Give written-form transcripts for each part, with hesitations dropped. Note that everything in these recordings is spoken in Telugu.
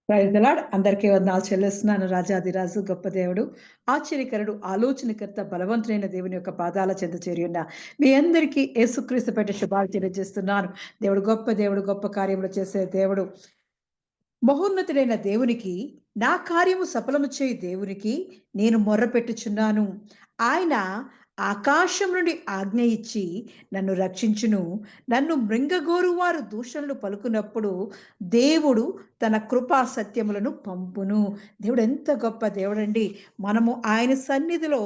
Praise the lord. అందరికీ వందనాలు చెల్లిస్తున్నాను. రాజాధిరాజు, గొప్ప దేవుడు, ఆశ్చర్యకరుడు, ఆలోచనకర్త, బలవంతుడైన దేవుని యొక్క పాదాల చెంత చేరి ఉన్న మీ అందరికీ యేసుక్రీస్తు పేరిట శుభాలు తెలియజేస్తున్నాను. దేవుడు గొప్ప దేవుడు, గొప్ప కార్యములు చేసే దేవుడు, మహోన్నతుడైన దేవునికి, నా కార్యము సఫలము చేయు దేవునికి నేను మొర్రపెట్టుచున్నాను. ఆయన ఆకాశం నుండి ఆజ్ఞ ఇచ్చి నన్ను రక్షించును. నన్ను మృంగగోరువారు దూషణలు పలుకున్నప్పుడు దేవుడు తన కృపా సత్యములను పంపును. దేవుడు ఎంత గొప్ప దేవుడండి. మనము ఆయన సన్నిధిలో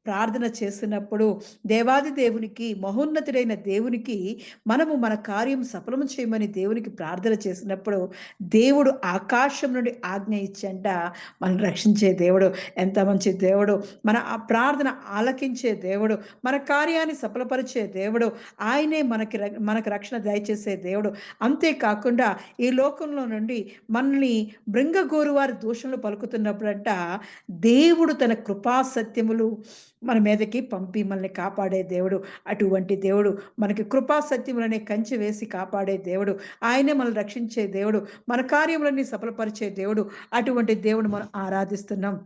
ప్రార్థన చేస్తున్నప్పుడు దేవాది దేవునికి, మహోన్నతుడైన దేవునికి మనము మన కార్యం సఫలము చేయమని దేవునికి ప్రార్థన చేసినప్పుడు దేవుడు ఆకాశం నుండి ఆజ్ఞ ఇచ్చంట మనం రక్షించే దేవుడు. ఎంత మంచి దేవుడు! మన ఆ ప్రార్థన ఆలకించే దేవుడు, మన కార్యాన్ని సఫలపరిచే దేవుడు, ఆయనే మనకు రక్షణ దయచేసే దేవుడు. అంతేకాకుండా ఈ లోకంలో నుండి మనల్ని మృంగగోరువారి దూషణలు పలుకుతున్నప్పుడంట దేవుడు తన కృపా సత్యములు మన మీదకి పంపి మనల్ని కాపాడే దేవుడు. అటువంటి దేవుడు, మనకి కృపా సత్యములనే కంచె వేసి కాపాడే దేవుడు, ఆయనే మనల్ని రక్షించే దేవుడు, మన కార్యములన్నీ సఫలపరిచే దేవుడు. అటువంటి దేవుడు మనం ఆరాధిస్తున్నాం.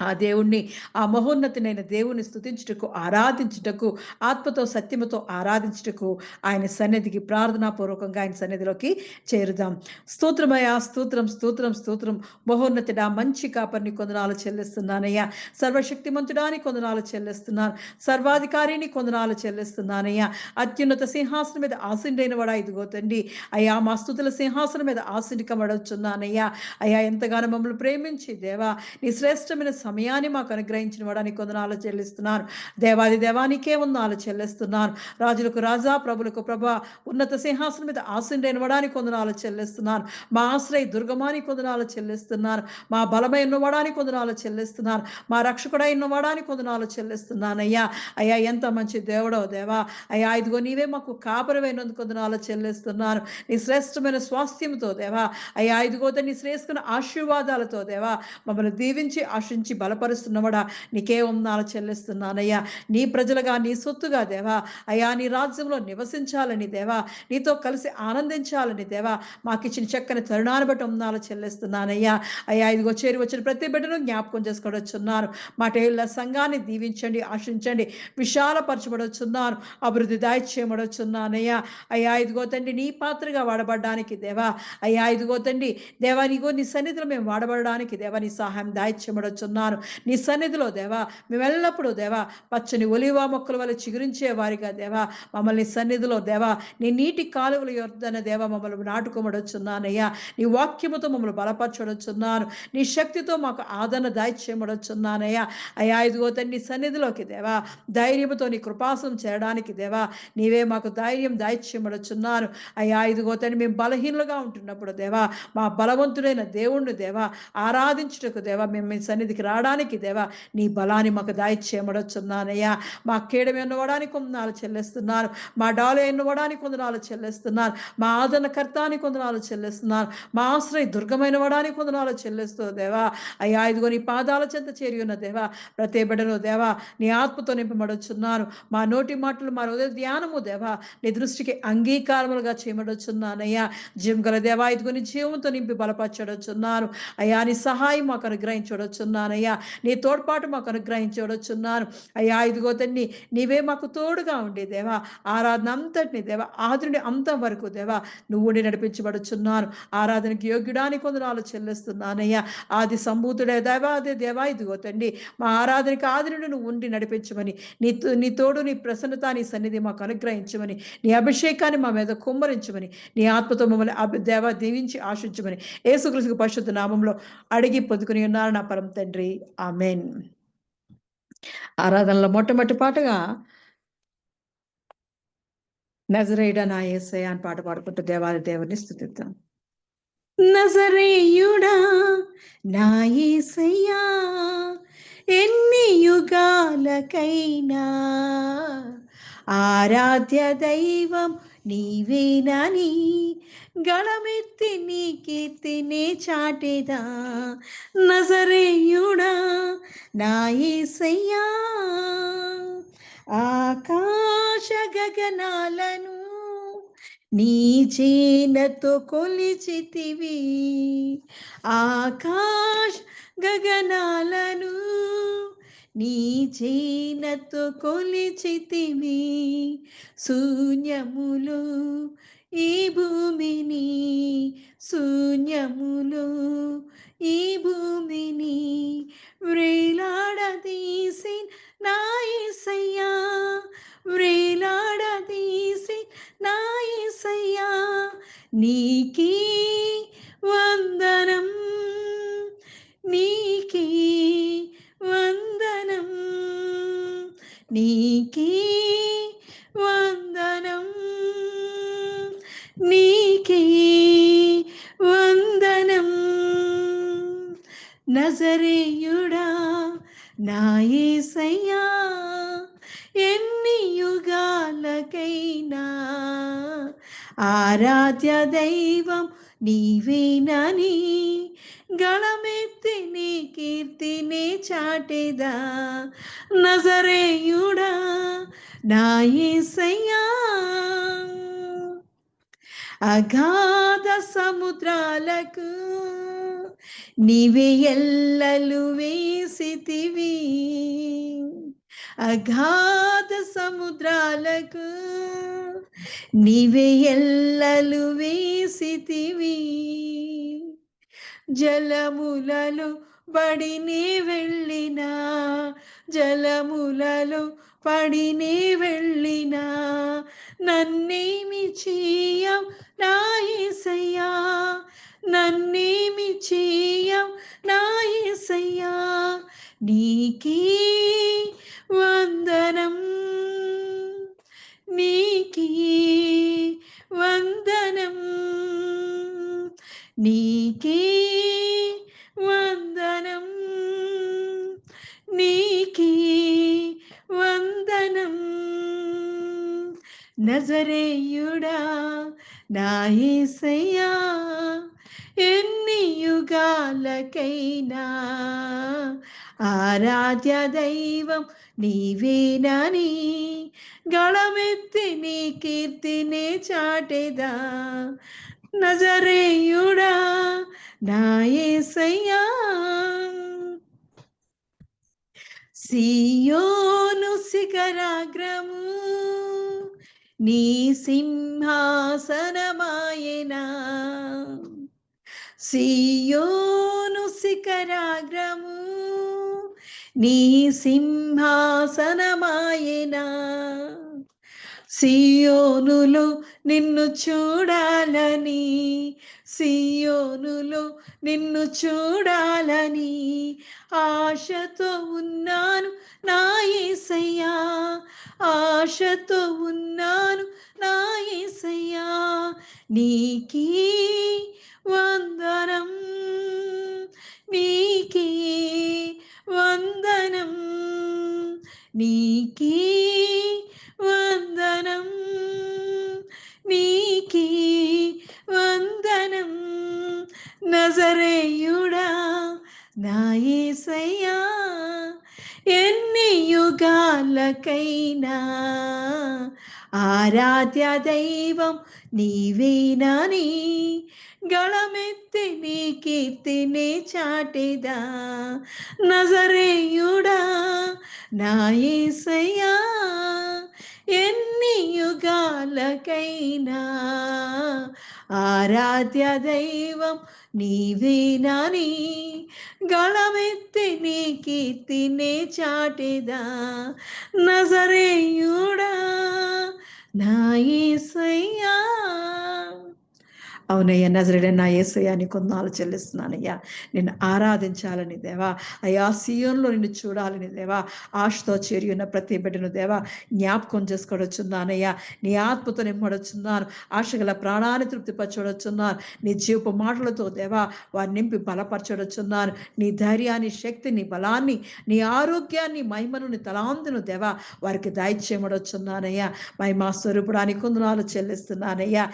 ఆ దేవుణ్ణి, ఆ మహోన్నతుడైన దేవుని స్తుతించుటకు, ఆరాధించుటకు, ఆత్మతో సత్యముతో ఆరాధించుటకు ఆయన సన్నిధికి ప్రార్థనాపూర్వకంగా ఆయన సన్నిధిలోకి చేరుదాం. స్తోత్రమయ్యా, స్తోత్రం, స్తోత్రం, స్తోత్రం. మహోన్నతుడా, మంచి కాపరిని కొందనాలు చెల్లిస్తున్నానయ్యా. సర్వశక్తిమంతుడా నీ కొందనాలు చెల్లిస్తున్నాను. సర్వాధికారిని కొందనాలు చెల్లిస్తున్నానయ్యా. అత్యున్నత సింహాసనం మీద ఆసీనుడైన వాడా, ఇదిగో తండ్రి అయ్యా, మా స్తుతుల సింహాసనం మీద ఆసీనుకమడుచున్నానయ్యా. అయ్యా, ఎంతగానో మమ్మల్ని ప్రేమించి దేవా, నీ శ్రేష్టమైన సమయాన్ని మాకు అనుగ్రహించిన వాడా నీకు వందనాలు చెల్లిస్తున్నాను. దేవాది దేవానికే వందనాలు చెల్లిస్తున్నాను. రాజులకు రాజా, ప్రభులకు ప్రభా, ఉన్నత సింహాసనం మీద ఆసీనుడైన వాడా నీకు వందనాలు చెల్లిస్తున్నాను. మా ఆశ్రయ దుర్గమానికి వందనాలు చెల్లిస్తున్నాను. మా బలమైన వాడానికి వందనాలు చెల్లిస్తున్నాను. మా రక్షకుడైన వాడానికి వందనాలు చెల్లిస్తున్నానయ్యా. అయ్యా, ఎంత మంచి దేవుడో దేవా. అయ్యా, ఇదిగో నీవే మాకు కాపరివైనందుకు వందనాలు చెల్లిస్తున్నాను. నీ శ్రేష్టమైన స్వాస్థ్యంతో దేవా, అయ్యా ఇదిగో నీ శ్రేష్టమైన ఆశీర్వాదాలతో దేవా మమ్మల్ని దీవించి ఆశించి బలపరుస్తున్నవాడా నీకే వందనాలు చెల్లిస్తున్నానయ్యా. నీ ప్రజలుగా, నీ సొత్తుగా దేవా, అయ్యా నీ రాజ్యంలో నివసించాలని దేవా, నీతో కలిసి ఆనందించాలని దేవా మాకిచ్చిన చక్కని తరుణాన్ని బట్టి వందనాలు చెల్లిస్తున్నానయ్యా. అయ్యా ఇదిగో చేరి వచ్చిన ప్రతి బిడ్డను జ్ఞాపకం చేసుకోవచ్చున్నాను. మా టైళ్ళ సంఘాన్ని దీవించండి, ఆశించండి, విశాలపరచబడొచ్చున్నాను, అభివృద్ధి దాయిచ్చేయబడొచ్చున్నానయ్యా. అయ్యా ఇదిగో తండ్రి నీ పాత్రగా వాడబడడానికి దేవా, అయ్యా ఇదిగో తండ్రి దేవా, నీగో నీ సన్నిధిలో మేము వాడబడడానికి దేవా నీ సహాయం దాయిచ్చబడుచున్నాను. నీ సన్నిధిలో దేవా మేము ఎల్లప్పుడూ దేవా పచ్చని ఒలివ మొక్కల వల్ల చిగురించే వారిగా దేవా మమ్మల్ని సన్నిధిలో దేవా నీ నీటి కాలువల యొద్దన దేవా మమ్మల్ని నాటుకోమడొచ్చున్నానయ్యా. నీ వాక్యముతో మమ్మల్ని బలపరచబడుచున్నాను. నీ శక్తితో మాకు ఆదరణ దాయిచ్చేయబడుచున్నానయ్యా. అయ్యా ఇదిగో తండ్రి నీ సన్నిధిలోకి దేవా ధైర్యముతో నీ కృపాసనం చేరడానికి దేవా నీవే మాకు ధైర్యం దాయిచ్చేయబడుచున్నాను. అయ్యా ఇదిగో తండ్రి మేము బలహీనులుగా ఉంటున్నప్పుడు దేవా మా బలవంతుడైన దేవుణ్ణి దేవా ఆరాధించుటకు దేవా మేము మీ సన్నిధికి రావడానికి దేవా నీ బలాన్ని మాకు దాయిచ్చేయమడొచ్చున్నానయ్యా. మా కీడమి ఎన్నవడానికి వందనాలు చెల్లిస్తున్నాను. మా డాలు ఎన్నవడానికి వందనాలు చెల్లిస్తున్నాను. మా ఆదరణకర్తానికి వందనాలు చెల్లిస్తున్నాను. మా ఆశ్రయ దుర్గమైన వడానికి వందనాలు చెల్లిస్తూ దేవా అయ్యా ఇదిగో నీ పాదాల చెంత చేరి ఉన్న దేవా ప్రతి బిడ్డను దేవా నీ ఆత్మతో నింపబడుచున్నాను. మా నోటి మాటలు, మా హృదయ ధ్యానము దేవా నీ దృష్టికి అంగీకారములుగా చేయమడొచ్చున్నానయ్యా. జీవం దేవా ఇదిగో నీ జీవంతో నింపి బలపరచడొచ్చున్నాను. అయ్యా నీ సహాయం మాకు అనుగ్రహించడొచ్చున్నానయ్యా. నీ తోడ్పాటు మాకు అనుగ్రహించడొచ్చున్నాను. అయ్యా ఇదిగో తండ్రి నీవే మాకు తోడుగా ఉండి దేవా ఆరాధన అంతటిని దేవా ఆదుని అంతం వరకు దేవా నువ్వు నడిపించబడుచున్నాను. ఆరాధనకి యోగ్యుడానికి వందనాలు చెల్లిస్తున్నానయ్యా. ఆది సంభూతుడే దేవా అదే దేవా ఇదిగో తండ్రి మా ఆరాధనకి ఆది నుండి నువ్వు ఉండి నడిపించమని, నీ తోడు, నీ ప్రసన్నత, నీ సన్నిధి మాకు అనుగ్రహించమని, నీ అభిషేకాన్ని మా మీద కుమ్మరించమని, నీ ఆత్మతో మమ్మల్ని దేవా దీవించి ఆశించమని యేసుక్రీస్తు పరిశుద్ధ నామంలో అడిగి పొందుకుని ఉన్నారు నా పరమ తండ్రి. ఆమేన్. ఆరాధనలో మొట్టమొదటి పాటగా నజరేయుడా నా యేసయ్య అని పాట పాడుకుంటూ దేవాది దేవుని స్తుతిద్దాం. నజరేయుడా నా యేసయ్యా ఎన్ని యుగాలకైనా ఆరాధ్య దైవం నీవేనని గళమెత్తి నీ కీర్తిని చాటెదా. నజరేయుడా నా యేసయ్యా ఆకాశ గగనాలను నీ చేనతో కొలిచితివి ఆకాశ గగనాలను, నీ చేనతో కొలిచితివి శూన్యములు ఈ భూమిని, శూన్యములు ఈ భూమిని వ్రేలాడదీసి నా యేసయ్యా, వ్రేలాడదీసి నా యేసయ్యా, నీకీ వందనం, నీకీ వందనం, నీకీ వందనం, నీకీ వందనం. నజరేయుడా నా యేసయ్యా, ఎన్ని యుగాలకైనా ఆరాధ్య దైవం నీవేనని గళమెత్తి నీ కీర్తిని చాటెదా. నజరేయుడా నా యేసయ్యా, అగాధ సముద్రాలకు నీవే ఎల్లలు వేసితివి, అగాధ సముద్రాలకు నీవే ఎల్లలు వేసితివి, జలములలో బడినే వెళ్ళినా, జలములలో పడినే వెళ్ళినా నన్నేమి చేయవు నా యేసయ్యా, నన్నేమి చేయవు నా యేసయ్యా, నీకీ వందనం, నీకీ వందనం, నీకీ వందనం, నీకీ వందనం. నజరేయుడా నా యేసయ్యా, ఎన్ని యుగాలకైనా ఆరాధ్య దైవం నీవేనని గళమెత్తి నీ కీర్తిని చాటెదా. నజరేయుడా నా యేసయ్యా, సియోను శిఖరాగ్రము నీ సింహాసనమాయెనా, సియోను శిఖరాగ్రము నీ సింహాసనమాయెనా, సియోనులో నిన్ను చూడాలని, సియోనులో నిన్ను చూడాలని ఆశతో ఉన్నాను నా యేసయ్యా, ఆశతో ఉన్నాను నా యేసయ్యా, నీకీ వందనం, నీకీ వందనం, నీకీ వందనం, నీకీ వందనం. నజరేయుడా నా యేసయ్యా, ఎన్ని యుగాలకైనా ఆరాధ్య దైవం నీవేనని గళమెత్తి నీ కీర్తిని చాటెదా. నజరేయుడా నా యేసయ్యా, ఎన్ని యుగాలకైనా ఆరాధ్య దైవం నీవేనని గళమెత్తి నీ కీర్తిని చాటెదా. నజరేయుడా నా యేసయ్యా. అవునయ్యా, నజరేయుడైన నా యేసయ్యా నీకు వందనాలు చెల్లిస్తున్నానయ్యా. నిన్ను ఆరాధించాలని దేవా, అయ్యా సియోనులో నిన్ను చూడాలని దేవా ఆశతో చేరి ఉన్న ప్రతి బిడ్డను దేవా జ్ఞాపకం చేసుకోవచ్చున్నానయ్యా. నీ ఆత్మతో నింపడొచ్చున్నాను, ఆశగల ప్రాణాన్ని తృప్తిపరచవచ్చున్నాను. నీ జీవపు మాటలతో దేవా వారిని నింపి బలపరచవచ్చున్నాను. నీ ధైర్యాన్ని, శక్తిని, బలాన్ని, నీ ఆరోగ్యాన్ని, మహిమను, నీ తలాంతును దేవా వారికి దయచేయమడొచ్చున్నానయ్యా. మహిమా స్వరూపుడానికి వందనాలు చెల్లిస్తున్నానయ్యా.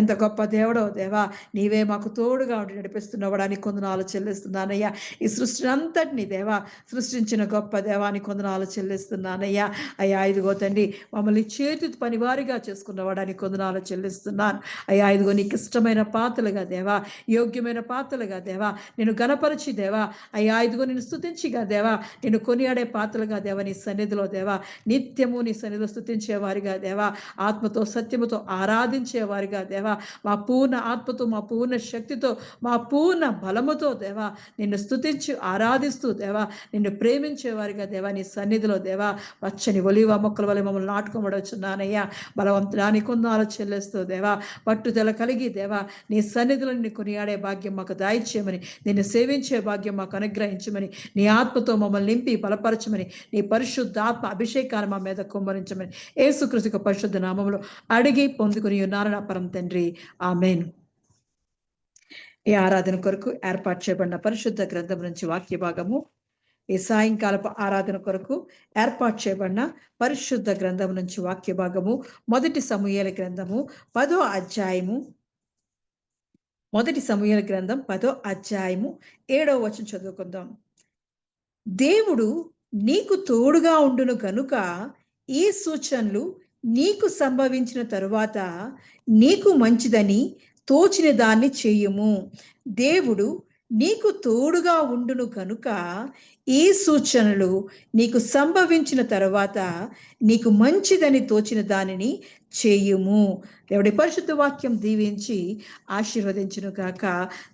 ఎంత గొప్ప దేవుడో దేవా, నీవే మాకు తోడుగా ఉండి నడిపిస్తున్నవాడా నీ కొందనాలు చెల్లిస్తున్నానయ్యా. ఈ సృష్టిని అంతటిని దేవా సృష్టించిన గొప్ప దేవాని కొందనాలు చెల్లిస్తున్నానయ్యా. అయ్యా ఇదిగో తండ్రి, మమ్మల్ని చేతి పనివారిగా చేసుకున్నవాడా నీ కొందనాలు చెల్లిస్తున్నాను అయ్యా. ఇదిగో నీకు ఇష్టమైన పాత్రలుగా దేవా, యోగ్యమైన పాత్రలుగా దేవా, నేను గణపరిచి దేవా అయ్యా, ఇదిగో నేను స్తుతించిగా దేవా, నేను కొనియాడే పాత్రలుగా దేవా నీ సన్నిధిలో దేవా, నిత్యము నీ సన్నిధిలో స్తుతించేవారిగా దేవా, ఆత్మతో సత్యముతో ఆరాధించేవారిగా దేవా, మా పూర్ణ ఆత్మతో, మా పూర్ణ శక్తితో, మా పూర్ణ బలముతో దేవా నిన్ను స్తుతించి ఆరాధిస్తూ దేవా, నిన్ను ప్రేమించేవారిగా దేవా నీ సన్నిధిలో దేవా పచ్చని ఒలివ మొక్కల వల్ల మమ్మల్ని నాటుకోబడుచున్నానయ్యా. బలవంతుడాని కొందాలు చెల్లిస్తూ దేవా, పట్టుదల కలిగి దేవా నీ సన్నిధిలో నిన్ను కొనియాడే భాగ్యం మాకు దాయిచ్చేయమని, నిన్ను సేవించే భాగ్యం మాకు అనుగ్రహించమని, నీ ఆత్మతో మమ్మల్ని నింపి బలపరచమని, నీ పరిశుద్ధ ఆత్మ అభిషేకాన్ని మా మీద కుమ్మరించమని యేసుక్రీస్తు పరిశుద్ధ నామములో అడిగి పొందుకుని ఉన్నాను నా పరమ తండ్రి, ఆమేన్. ఈ ఆరాధన కొరకు ఏర్పాటు చేయబడిన పరిశుద్ధ గ్రంథం నుంచి వాక్య భాగము, ఈ సాయంకాలపు ఆరాధన కొరకు ఏర్పాటు చేయబడిన పరిశుద్ధ గ్రంథం నుంచి వాక్య భాగము, మొదటి సమూయేలు గ్రంథము 10వ అధ్యాయము, మొదటి సమూయేలు గ్రంథం 10వ అధ్యాయము 7వ వచనం చదువుకుందాం. దేవుడు నీకు తోడుగా ఉండును గనుక ఈ సూచనలు నీకు సంభవించిన తరువాత నీకు మంచిదని తోచిన దాన్ని చెయ్యుము. దేవుడు నీకు తోడుగా ఉండును కనుక ఈ సూచనలు నీకు సంభవించిన తరువాత నీకు మంచిదని తోచిన దానిని చేయుము. దేవుడి పరిశుద్ధ వాక్యం దీవించి ఆశీర్వదించును గాక.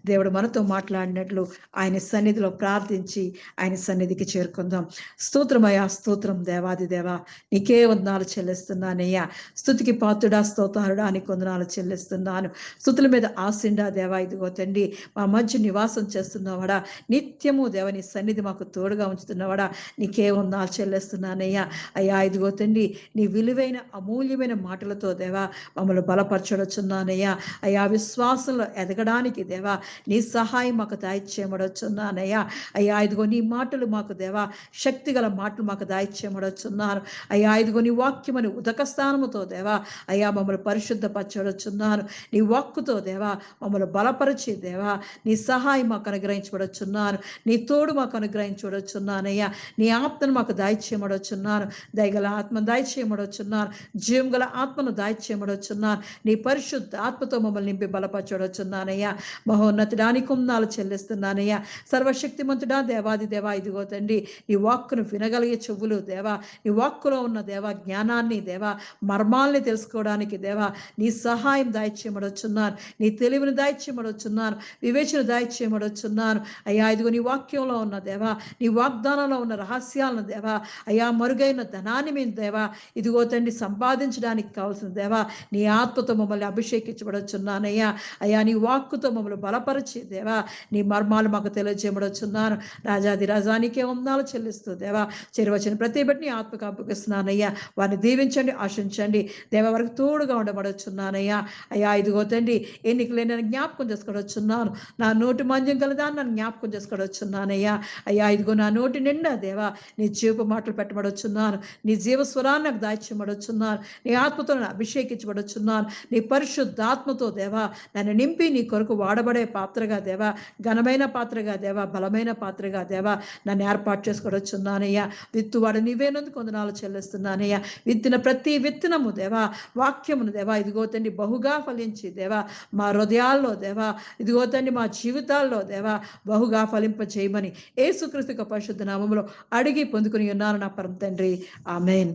దేవుడు మనతో మాట్లాడినట్లు ఆయన సన్నిధిలో ప్రార్థించి ఆయన సన్నిధికి చేరుకుందాం. స్తోత్రమయ్యా, స్తోత్రం దేవాది దేవా, నీకే వందనాలు చెల్లిస్తున్నానయ్యా. స్తుతికి పాత్రుడా, స్తోత్రుడా అని వందనాలు చెల్లిస్తున్నాను. స్తుతుల మీద ఆశిండా దేవా, ఇదిగో తండ్రి మా మధ్య నివాసం చేస్తున్నవాడా, నిత్యము దేవ నీ సన్నిధి మాకు తోడుగా ఉంచుతున్నవాడా, నీకే వందనాలు చెల్లిస్తున్నానయ్యా. అయ్యా ఇదిగో తండ్రి నీ విలువైన అమూల్యమైన మాటలతో దేవా మమ్మల్ని బలపరచడొచ్చున్నానయ్యా. అయ్యా విశ్వాసంలో ఎదగడానికి దేవా నీ సహాయం మాకు దాయిచ్చేయమడొచ్చున్నానయ్యా. అయ్యా ఇదిగో నీ మాటలు మాకు దేవా శక్తి గల మాటలు మాకు దాయిచ్చేయమడొచ్చున్నాను అయ్యా. ఇదిగో నీ వాక్యమని ఉదక స్థానముతో దేవా అయ్యా మమ్మల్ని పరిశుద్ధపరచడొచ్చున్నాను. నీ వాక్కుతో దేవా మమ్మల్ని బలపరిచి దేవా నీ సహాయం మాకు అనుగ్రహించబడొచ్చున్నాను. నీ తోడు మాకు అనుగ్రహించబడొచ్చున్నానయ్యా. నీ ఆత్మను మాకు దాయిచ్చేయమడొచ్చున్నాను. దయగల ఆత్మ దాయిచ్చేయమడొచ్చున్నాను. జీవం గల ఆత్మను దాయిచ్చేయమడొచ్చున్నాను. నీ పరిశుద్ధ ఆత్మతో మమ్మల్ని నింపి బలపరచడొచ్చున్నానయ్యా. మహోన్నతుడానికి వందనాలు చెల్లిస్తున్నానయ్యా. సర్వశక్తిమంతుడా, దేవాది దేవా, ఇదిగో తండ్రి నీ వాక్కును వినగలిగే చెవులు దేవా, నీ వాక్కులో ఉన్న దేవా జ్ఞానాన్ని దేవా మర్మాల్ని తెలుసుకోవడానికి దేవా నీ సహాయం దాయిచ్చేయమడొచ్చున్నాను. నీ తెలివిని దాయిచ్చేయమడొచ్చున్నాను. వివేచన దాయిచ్చేయమడొచ్చున్నాను అయ్యా. ఇదిగో నీ వాక్యంలో ఉన్న దేవా, నీ వాగ్దానంలో ఉన్న రహస్యాలను దేవా అయ్యా, మరుగైన ధనాన్ని మేము దేవా ఇదిగో తండ్రి సంపాదించడానికి కావాల్సిన దేవా నీ ఆత్మతో మమ్మల్ని అభిషేకించబడొచ్చున్నానయ్యా. అయ్యా నీ వాక్కుతో మమ్మల్ని బలపరిచి దేవా నీ మర్మాలు మాకు తెలియజేయబడొచ్చున్నాను. రాజాది రాజానికే వందనాలు చెల్లిస్తూ దేవా చేరువచ్చిన ప్రతి బిడ్డని ఆత్మకు అప్పగిస్తున్నానయ్యా. వారిని దీవించండి, ఆశించండి దేవా, వారికి తోడుగా ఉండబడొచ్చున్నానయ్యా. అయ్యా ఇదిగో తండ్రి ఎన్నికలే నేను జ్ఞాపకం చేసుకోవచ్చున్నాను. నా నోటి మంజం కలదాన్ని నన్ను జ్ఞాపకం చేసుకోవచ్చున్నానయ్యా. అయ్యా ఇదిగో నా నోటి నిండా దేవా నీ జీవ మాటలు పెట్టబడొచ్చున్నాను. నీ జీవస్వరాన్ని నాకు దాయిచ్చబడొచ్చున్నాను. నీ ఆత్మతో నన్ను అభిషేకించబడొచ్చున్నాను. నీ పరిశుద్ధాత్మతో దేవా నన్ను నింపి నీ కొరకు వాడబడే పాత్రగా దేవా, ఘనమైన పాత్రగా దేవా, బలమైన పాత్రగా దేవా నన్ను ఏర్పాటు చేసుకోవచ్చున్నానయ్యా. విత్తువాడు నీవేనందుకు వందనాలు చెల్లిస్తున్నానయ్యా. విత్తిన ప్రతి విత్తనము దేవా వాక్యమును దేవా ఇదిగో తండ్రి బహుగా ఫలించి దేవా మా హృదయాల్లో దేవా ఇదిగో తండ్రి మా జీవితాల్లో దేవా బహుగా ఫలింప చేయమని యేసుక్రీస్తు పరిశుద్ధ నామములో అడిగి పొందుకుని ఉన్నాను నా పరమ తండ్రి, ఆమేన్.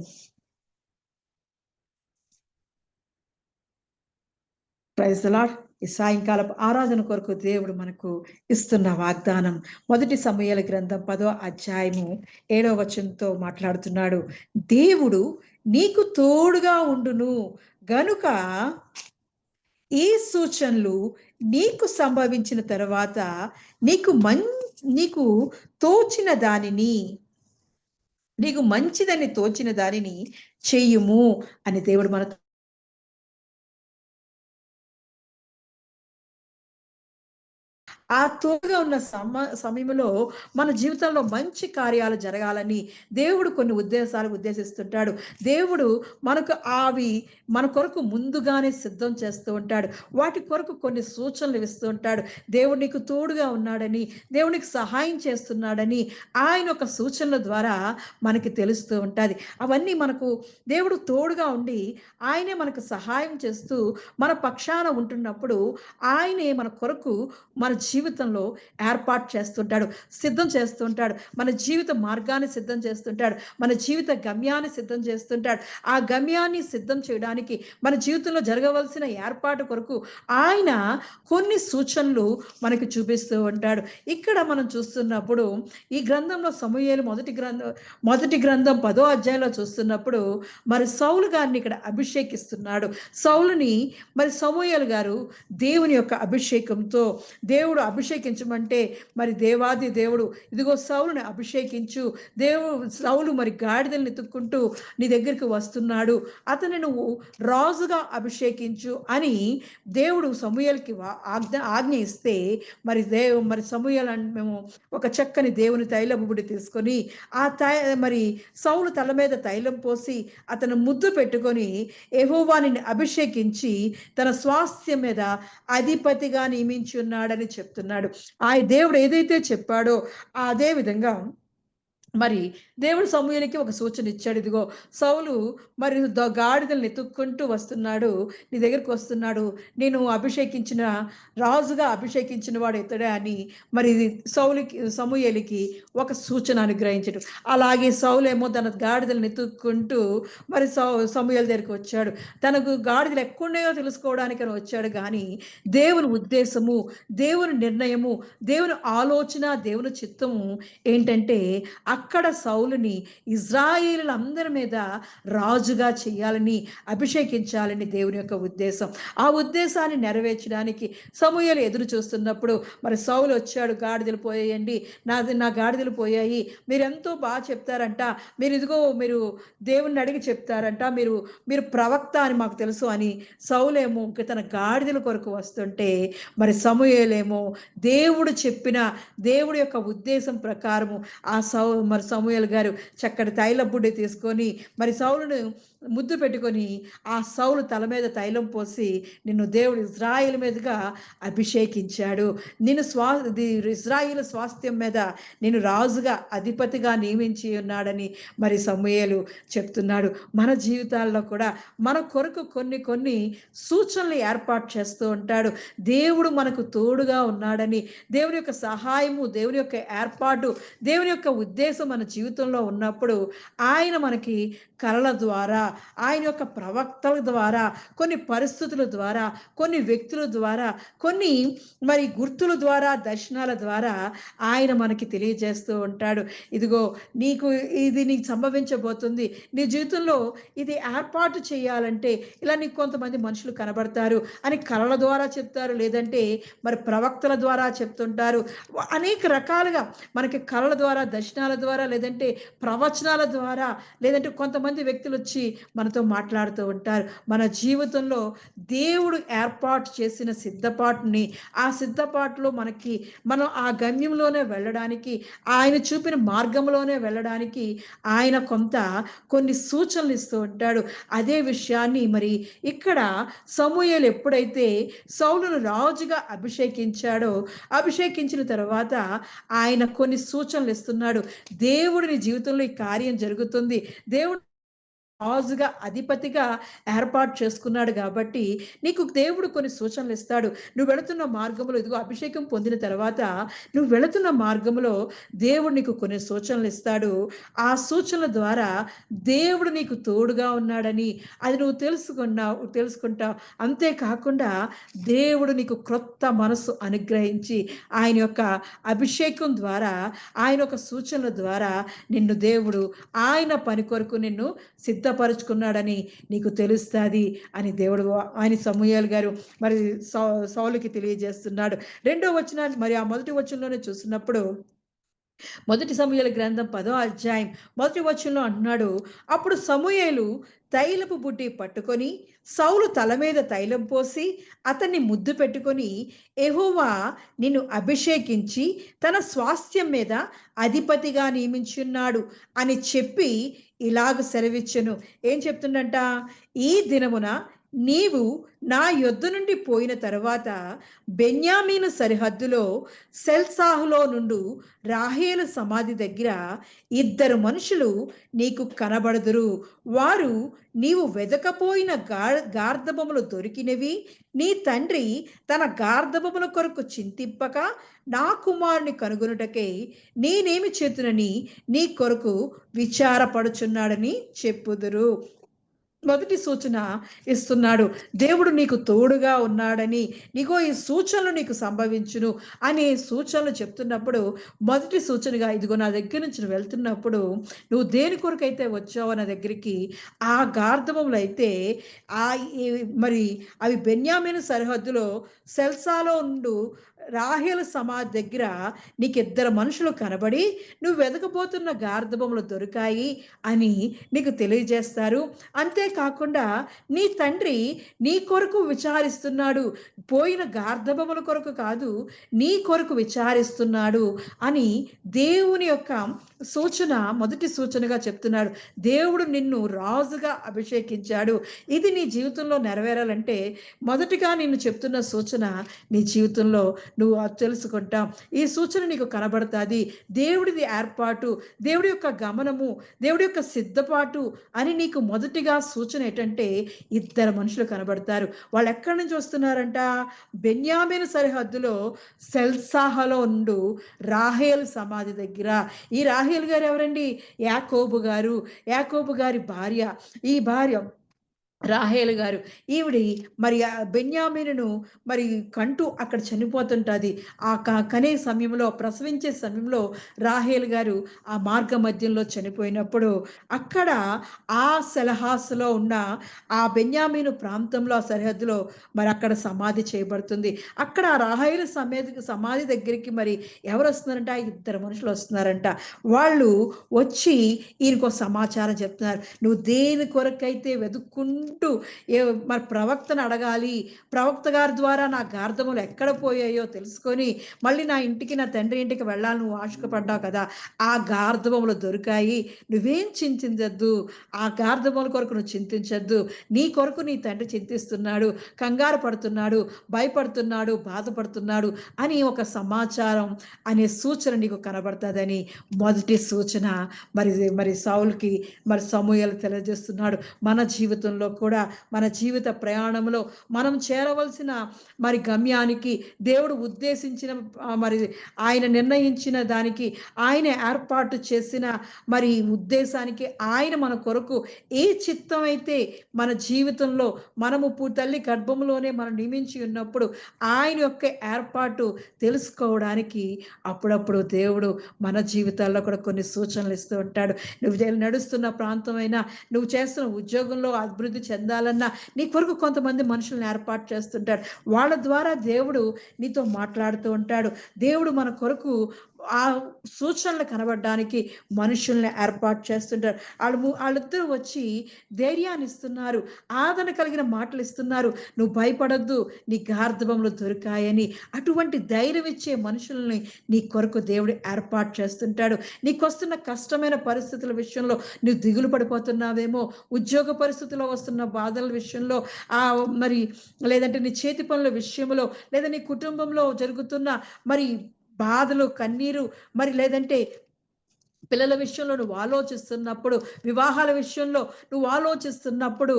Praise the lord. ఈ సాయంకాలపు ఆరాధన కొరకు దేవుడు మనకు ఇస్తున్న వాగ్దానం మొదటి సమూయేలు గ్రంథం 10వ అధ్యాయము 7వ వచనంతో మాట్లాడుతున్నాడు. దేవుడు నీకు తోడుగా ఉండును గనుక ఈ సూచనలు నీకు సంభవించిన తర్వాత నీకు తోచిన దానిని, నీకు మంచిదని తోచిన దానిని చెయ్యుము అని దేవుడు మనతో ఆ తోడుగా ఉన్న సమయంలో మన జీవితంలో మంచి కార్యాలు జరగాలని దేవుడు కొన్ని ఉద్దేశాలు ఉద్దేశిస్తుంటాడు. దేవుడు మనకు అవి మన కొరకు ముందుగానే సిద్ధం చేస్తూ ఉంటాడు. వాటి కొరకు కొన్ని సూచనలు ఇస్తూ ఉంటాడు. దేవుడు నీకు తోడుగా ఉన్నాడని, దేవుడు నీకు సహాయం చేస్తున్నాడని ఆయన ఒక సూచనల ద్వారా మనకి తెలుస్తూ ఉంటుంది. అవన్నీ మనకు దేవుడు తోడుగా ఉండి ఆయనే మనకు సహాయం చేస్తూ మన పక్షాన ఉంటున్నప్పుడు ఆయనే మన కొరకు మన జీవితంలో ఏర్పాటు చేస్తుంటాడు, సిద్ధం చేస్తుంటాడు. మన జీవిత మార్గాన్ని సిద్ధం చేస్తుంటాడు, మన జీవిత గమ్యాన్ని సిద్ధం చేస్తుంటాడు. ఆ గమ్యాన్ని సిద్ధం చేయడానికి మన జీవితంలో జరగవలసిన ఏర్పాటు కొరకు ఆయన కొన్ని సూచనలు మనకి చూపిస్తూ ఉంటాడు. ఇక్కడ మనం చూస్తున్నప్పుడు ఈ గ్రంథంలో సమూయేలు మొదటి గ్రంథం 10వ అధ్యాయంలో చూస్తున్నప్పుడు మరి సౌలు గారిని ఇక్కడ అభిషేకిస్తున్నాడు. సౌలుని మరి సమూయేలు గారు దేవుని యొక్క అభిషేకంతో, దేవుడు అభిషేకించమంటే మరి దేవాది దేవుడు ఇదిగో సౌలుని అభిషేకించు, సౌలు మరి గాడిదల్ని ఎత్తుక్కుంటూ నీ దగ్గరికి వస్తున్నాడు, అతని నువ్వు రాజుగా అభిషేకించు అని దేవుడు సమూయేలుకి ఆజ్ఞ ఇస్తే మరి సమూయేలు మేము ఒక చక్కని దేవుని తైలముడి తీసుకొని మరి సౌలు తల మీద తైలం పోసి అతను ముద్దు పెట్టుకొని యెహోవాని అభిషేకించి తన స్వాస్థ్యం మీద అధిపతిగా నియమించి ఉన్నాడని చెప్తున్నాడు. ఆ దేవుడు ఏదైతే చెప్పాడో అదే విధంగా మరి దేవుడు సమూయేలుకి ఒక సూచన ఇచ్చాడు. ఇదిగో సౌలు మరి గాడిదలను ఎత్తుక్కుంటూ వస్తున్నాడు, నీ దగ్గరికి వస్తున్నాడు, నేను అభిషేకించిన రాజుగా అభిషేకించిన వాడు ఇతడే అని మరి సమూయేలుకి ఒక సూచన అనుగ్రహించడు. అలాగే సౌలేమో తన గాడిదలను ఎత్తుక్కుంటూ మరి సమూయేలు దగ్గరికి వచ్చాడు. తనకు గాడిదలు ఎక్కడున్నాయో తెలుసుకోవడానికని వచ్చాడు. కానీ దేవుని ఉద్దేశము, దేవుని నిర్ణయము, దేవుని ఆలోచన, దేవుని చిత్తము ఏంటంటే అక్కడ సౌలుని ఇజ్రాయేలులందరి మీద రాజుగా చేయాలని, అభిషేకించాలని దేవుని యొక్క ఉద్దేశం. ఆ ఉద్దేశాన్ని నెరవేర్చడానికి సమూయేలు ఎదురు చూస్తున్నప్పుడు మరి సౌలు వచ్చాడు, గాడిదలు పోయాయండి, నా గాడిదలు పోయాయి, మీరు ఎంతో బాగా చెప్తారంట, మీరు దేవుణ్ణి అడిగి చెప్తారంట, మీరు ప్రవక్త అని మాకు తెలుసు అని సౌలేమో తన గాడిదల కొరకు వస్తుంటే మరి సమూయేలేమో దేవుడు చెప్పిన దేవుడి యొక్క ఉద్దేశం ప్రకారము మరి సమూయేలు గారు చక్కటి తైల బుడ్డి తీసుకొని మరి సౌలును ముద్దు పెట్టుకొని ఆ సౌలు తల మీద తైలం పోసి నిన్ను దేవుడు ఇజ్రాయేల్ మీదుగా అభిషేకించాడు, నిన్ను ఇజ్రాయేల్ స్వాస్థ్యం మీద నేను రాజుగా అధిపతిగా నియమించి ఉన్నాడని మరి సమూయేలు చెప్తున్నాడు. మన జీవితాల్లో కూడా మన కొరకు కొన్ని సూచనలు ఏర్పాటు చేస్తూ ఉంటాడు. దేవుడు మనకు తోడుగా ఉన్నాడని, దేవుని యొక్క సహాయము, దేవుని యొక్క ఏర్పాటు, దేవుని యొక్క ఉద్దేశం మన జీవితంలో ఉన్నప్పుడు ఆయన మనకి కలల ద్వారా, ఆయన యొక్క ప్రవక్తల ద్వారా, కొన్ని పరిస్థితుల ద్వారా, కొన్ని వ్యక్తుల ద్వారా, కొన్ని మరి గుర్తుల ద్వారా, దర్శనాల ద్వారా ఆయన మనకి తెలియజేస్తూ ఉంటాడు. ఇదిగో నీకు సంభవించబోతుంది, నీ జీవితంలో ఇది ఏర్పాటు చేయాలంటే ఇలా నీకు కొంతమంది మనుషులు కనబడతారు అని కలల ద్వారా చెప్తారు, లేదంటే మరి ప్రవక్తల ద్వారా చెప్తుంటారు. అనేక రకాలుగా మనకి కలల ద్వారా, దర్శనాల ద్వారా, లేదంటే ప్రవచనాల ద్వారా, లేదంటే కొంతమంది వ్యక్తులు వచ్చి మనతో మాట్లాడుతూ ఉంటారు. మన జీవితంలో దేవుడు ఏర్పాటు చేసిన సిద్ధపాటుని, ఆ సిద్ధపాటులో మనం ఆ గమ్యంలోనే వెళ్ళడానికి, ఆయన చూపిన మార్గంలోనే వెళ్ళడానికి ఆయన కొన్ని సూచనలు ఇస్తూ ఉంటాడు. అదే విషయాన్ని మరి ఇక్కడ సమూయేలు ఎప్పుడైతే సౌలును రాజుగా అభిషేకించిన తర్వాత ఆయన కొన్ని సూచనలు ఇస్తున్నాడు. దేవుడిని జీవితంలో ఈ కార్యం జరుగుతుంది, దేవుడు రాజుగా అధిపతిగా ఏర్పాటు చేసుకున్నాడు కాబట్టి నీకు దేవుడు కొన్ని సూచనలు ఇస్తాడు. నువ్వు వెళుతున్న మార్గంలో, ఇదిగో అభిషేకం పొందిన తర్వాత నువ్వు వెళుతున్న మార్గంలో దేవుడు నీకు కొన్ని సూచనలు ఇస్తాడు. ఆ సూచనల ద్వారా దేవుడు నీకు తోడుగా ఉన్నాడని అది నువ్వు తెలుసుకుంటావు. అంతేకాకుండా దేవుడు నీకు క్రొత్త మనసు అనుగ్రహించి ఆయన యొక్క అభిషేకం ద్వారా, ఆయన యొక్క సూచనల ద్వారా నిన్ను దేవుడు ఆయన పని కొరకు నిన్ను సిద్ధపరుచుకున్నాడని నీకు తెలుస్తుంది అని దేవుడు ఆయన సమూయేలు గారు మరి సౌలుకి తెలియజేస్తున్నాడు. రెండో వచనాన్ని మరి ఆ మొదటి వచనంలోనే చూసినప్పుడు మొదటి సమూయేలు గ్రంథం 10వ అధ్యాయం మొదటి వచనంలో అంటున్నాడు, అప్పుడు సమూయేలు తైలపు బుడ్డి పట్టుకొని సౌలు తల మీద తైలం పోసి అతన్ని ముద్దు పెట్టుకొని, యెహోవా నిన్ను అభిషేకించి తన స్వాస్థ్యం మీద అధిపతిగా నియమించున్నాడు అని చెప్పి ఇలాగ సెలవిచ్చెను. ఏం చెప్తుండంట? ఈ దినమున నీవు నా యొద్ద నుండి పోయిన తరువాత బెన్యామీను సరిహద్దులో సెల్సాహులో నుండు రాహేలు సమాధి దగ్గర ఇద్దరు మనుషులు నీకు కనబడుదురు. వారు నీవు వెదకపోయిన గార్ధబములు దొరికినవి, నీ తండ్రి తన గార్ధబముల కొరకు చింతింపక నా కుమారుని కనుగొనుటకై నేనేమి చేతునని నీ కొరకు విచారపడుచున్నాడని చెప్పుదురు. మొదటి సూచన ఇస్తున్నాడు. దేవుడు నీకు తోడుగా ఉన్నాడని, నీకో ఈ సూచనలు నీకు సంభవించును అనే సూచనలు చెప్తున్నప్పుడు, మొదటి సూచనగా ఇదిగో నా దగ్గర నుంచి నువ్వు వెళ్తున్నప్పుడు నువ్వు దేని కొరకైతే వచ్చావో నా దగ్గరికి, ఆ గార్ధబములు అయితే మరి అవి బెన్యామీను సరిహద్దులో సెల్సాలో ఉండు రాహేలు సమాధి దగ్గర నీకు ఇద్దరు మనుషులు కనబడి నువ్వు వెతకబోతున్న గార్ధబములు దొరికాయి అని నీకు తెలియజేస్తారు. అంతేకాకుండా నీ తండ్రి నీ కొరకు విచారిస్తున్నాడు, పోయిన గార్ధబముల కొరకు కాదు, నీ కొరకు విచారిస్తున్నాడు అని దేవుని యొక్క సూచన మొదటి సూచనగా చెప్తున్నాడు. దేవుడు నిన్ను రాజుగా అభిషేకించాడు. ఇది నీ జీవితంలో నెరవేరాలంటే మొదటిగా నిన్ను చెప్తున్న సూచన నీ జీవితంలో నువ్వు తెలుసుకుంటావు. ఈ సూచన నీకు కనబడుతుంది. దేవుడిది ఏర్పాటు, దేవుడి యొక్క గమనము, దేవుడి యొక్క సిద్ధపాటు అని నీకు మొదటిగా సూచన ఏంటంటే ఇద్దరు మనుషులు కనబడతారు. వాళ్ళు ఎక్కడి నుంచి వస్తున్నారంట? బెన్యామీను సరిహద్దులో సెల్సాహలో ఉండు రాహేలు సమాధి దగ్గర. ఈ రాహేలు గారు ఎవరండి? యాకోబు గారు, యాకోబు గారి భార్య. ఈ భార్య రాహేలు గారు, ఈవిడి మరి బెన్యామీనును మరి కంటూ అక్కడ చనిపోతుంటుంది. ఆ కనే సమయంలో, ప్రసవించే సమయంలో రాహేలు గారు ఆ మార్గ మధ్యంలో చనిపోయినప్పుడు అక్కడ ఆ సెలహాసులో ఉన్న ఆ బెన్యామీను ప్రాంతంలో, ఆ సరిహద్దులో మరి అక్కడ సమాధి చేయబడుతుంది. అక్కడ ఆ రాహేలు సమాధి దగ్గరికి మరి ఎవరు వస్తున్నారంట? ఇద్దరు మనుషులు వస్తున్నారంట. వాళ్ళు వచ్చి ఈయనకు సమాచారం చెప్తున్నారు. నువ్వు దేని కొరకైతే వెతుక్కుంటూ మరి ప్రవక్తను అడగాలి, ప్రవక్త గారి ద్వారా నా గార్ధములు ఎక్కడ పోయాయో తెలుసుకొని మళ్ళీ నా ఇంటికి, నా తండ్రి ఇంటికి వెళ్ళాలని నువ్వు ఆశపడ్డావు కదా, ఆ గార్ధములు దొరికాయి. నువ్వేం చింతించద్దు, ఆ గార్ధముల కొరకు నువ్వు చింతించద్దు. నీ కొరకు నీ తండ్రి చింతిస్తున్నాడు, కంగారు పడుతున్నాడు, భయపడుతున్నాడు, బాధపడుతున్నాడు అని ఒక సమాచారం అనే సూచన నీకు కనబడుతుందని మొదటి సూచన మరి మరి సౌలుకి మరి సమూయేలు తెలియజేస్తున్నాడు. మన జీవితంలో కూడా, మన జీవిత ప్రయాణంలో మనం చేరవలసిన మరి గమ్యానికి, దేవుడు ఉద్దేశించిన మరి ఆయన నిర్ణయించిన దానికి, ఆయన ఏర్పాటు చేసిన మరి ఉద్దేశానికి, ఆయన మన కొరకు ఏ చిత్తం అయితే మన జీవితంలో మనము తల్లి గర్భంలోనే మనం నియమించి ఉన్నప్పుడు ఆయన యొక్క ఏర్పాటు తెలుసుకోవడానికి అప్పుడప్పుడు దేవుడు మన జీవితాల్లో కూడా కొన్ని సూచనలు ఇస్తూ ఉంటాడు. నువ్వు నడుస్తున్న ప్రాంతమైనా, నువ్వు చేస్తున్న ఉద్యోగంలో అభివృద్ధి చెందాలన్నా నీ కొరకు కొంతమంది మనుషులను ఏర్పాటు చేస్తుంటాడు. వాళ్ళ ద్వారా దేవుడు నీతో మాట్లాడుతూ ఉంటాడు. దేవుడు మన కొరకు ఆ సూచనలు కనబడడానికి మనుషుల్ని ఏర్పాటు చేస్తుంటారు. వాళ్ళిద్దరూ వచ్చి ధైర్యాన్ని ఇస్తున్నారు, ఆదరణ కలిగిన మాటలు ఇస్తున్నారు. నువ్వు భయపడొద్దు, నీ గార్ధబములు దొరికాయని. అటువంటి ధైర్యం ఇచ్చే మనుషుల్ని నీ కొరకు దేవుడు ఏర్పాటు చేస్తుంటాడు. నీకు వస్తున్న కష్టమైన పరిస్థితుల విషయంలో నువ్వు దిగులు పడిపోతున్నావేమో, ఉద్యోగ పరిస్థితుల్లో వస్తున్న బాధల విషయంలో, మరి లేదంటే నీ చేతి పనుల విషయంలో, లేదా నీ కుటుంబంలో జరుగుతున్న మరి బాధలు, కన్నీరు, మరి లేదంటే పిల్లల విషయంలో నువ్వు ఆలోచిస్తున్నప్పుడు, వివాహాల విషయంలో నువ్వు ఆలోచిస్తున్నప్పుడు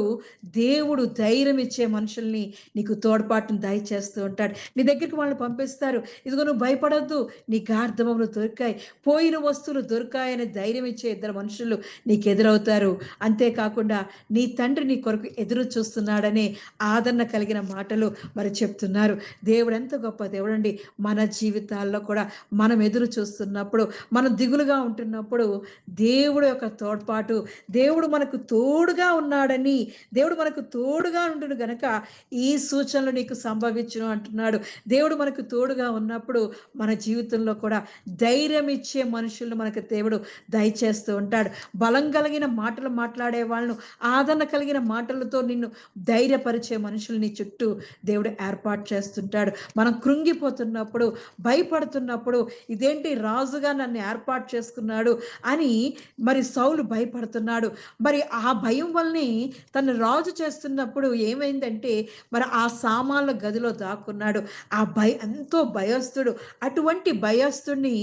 దేవుడు ధైర్యం ఇచ్చే మనుషుల్ని నీకు తోడ్పాటును దయచేస్తూ ఉంటాడు. నీ దగ్గరికి వాళ్ళని పంపిస్తారు. ఇదిగో నువ్వు భయపడొద్దు, నీ గార్ధబములు దొరికాయి, పోయిన వస్తువులు దొరికాయని ధైర్యం ఇచ్చే ఇద్దరు మనుషులు నీకు ఎదురవుతారు. అంతేకాకుండా నీ తండ్రి నీ కొరకు ఎదురు చూస్తున్నాడనే ఆదరణ కలిగిన మాటలు మరి చెప్తున్నారు. దేవుడు ఎంత గొప్ప దేవుడండి. మన జీవితాల్లో కూడా మనం ఎదురు చూస్తున్నప్పుడు, మనం దిగులుగా ఉంటున్న ఉన్నప్పుడు దేవుడు యొక్క తోడ్పాటు, దేవుడు మనకు తోడుగా ఉన్నాడని, దేవుడు మనకు తోడుగా ఉండును గనక ఈ సూచనలు నీకు సంభవించును అంటున్నాడు. దేవుడు మనకు తోడుగా ఉన్నప్పుడు మన జీవితంలో కూడా ధైర్యం ఇచ్చే మనుషులను మనకు దేవుడు దయచేస్తూ ఉంటాడు. బలం కలిగిన మాటలు మాట్లాడే వాళ్ళను, ఆదరణ కలిగిన మాటలతో నిన్ను ధైర్యపరిచే మనుషులు నీ చుట్టూ దేవుడు ఏర్పాటు చేస్తుంటాడు. మనం కృంగిపోతున్నప్పుడు, భయపడుతున్నప్పుడు, ఇదేంటి రాజుగా నన్ను ఏర్పాటు చేసుకున్నాడు అని మరి సౌలు భయపడుతున్నాడు. మరి ఆ భయం వల్లనే తను రాజు చేస్తున్నప్పుడు ఏమైందంటే మరి ఆ సామాన్ల గదిలో దాక్కున్నాడు. ఆ ఎంతో భయస్థుడు. అటువంటి భయస్థుడిని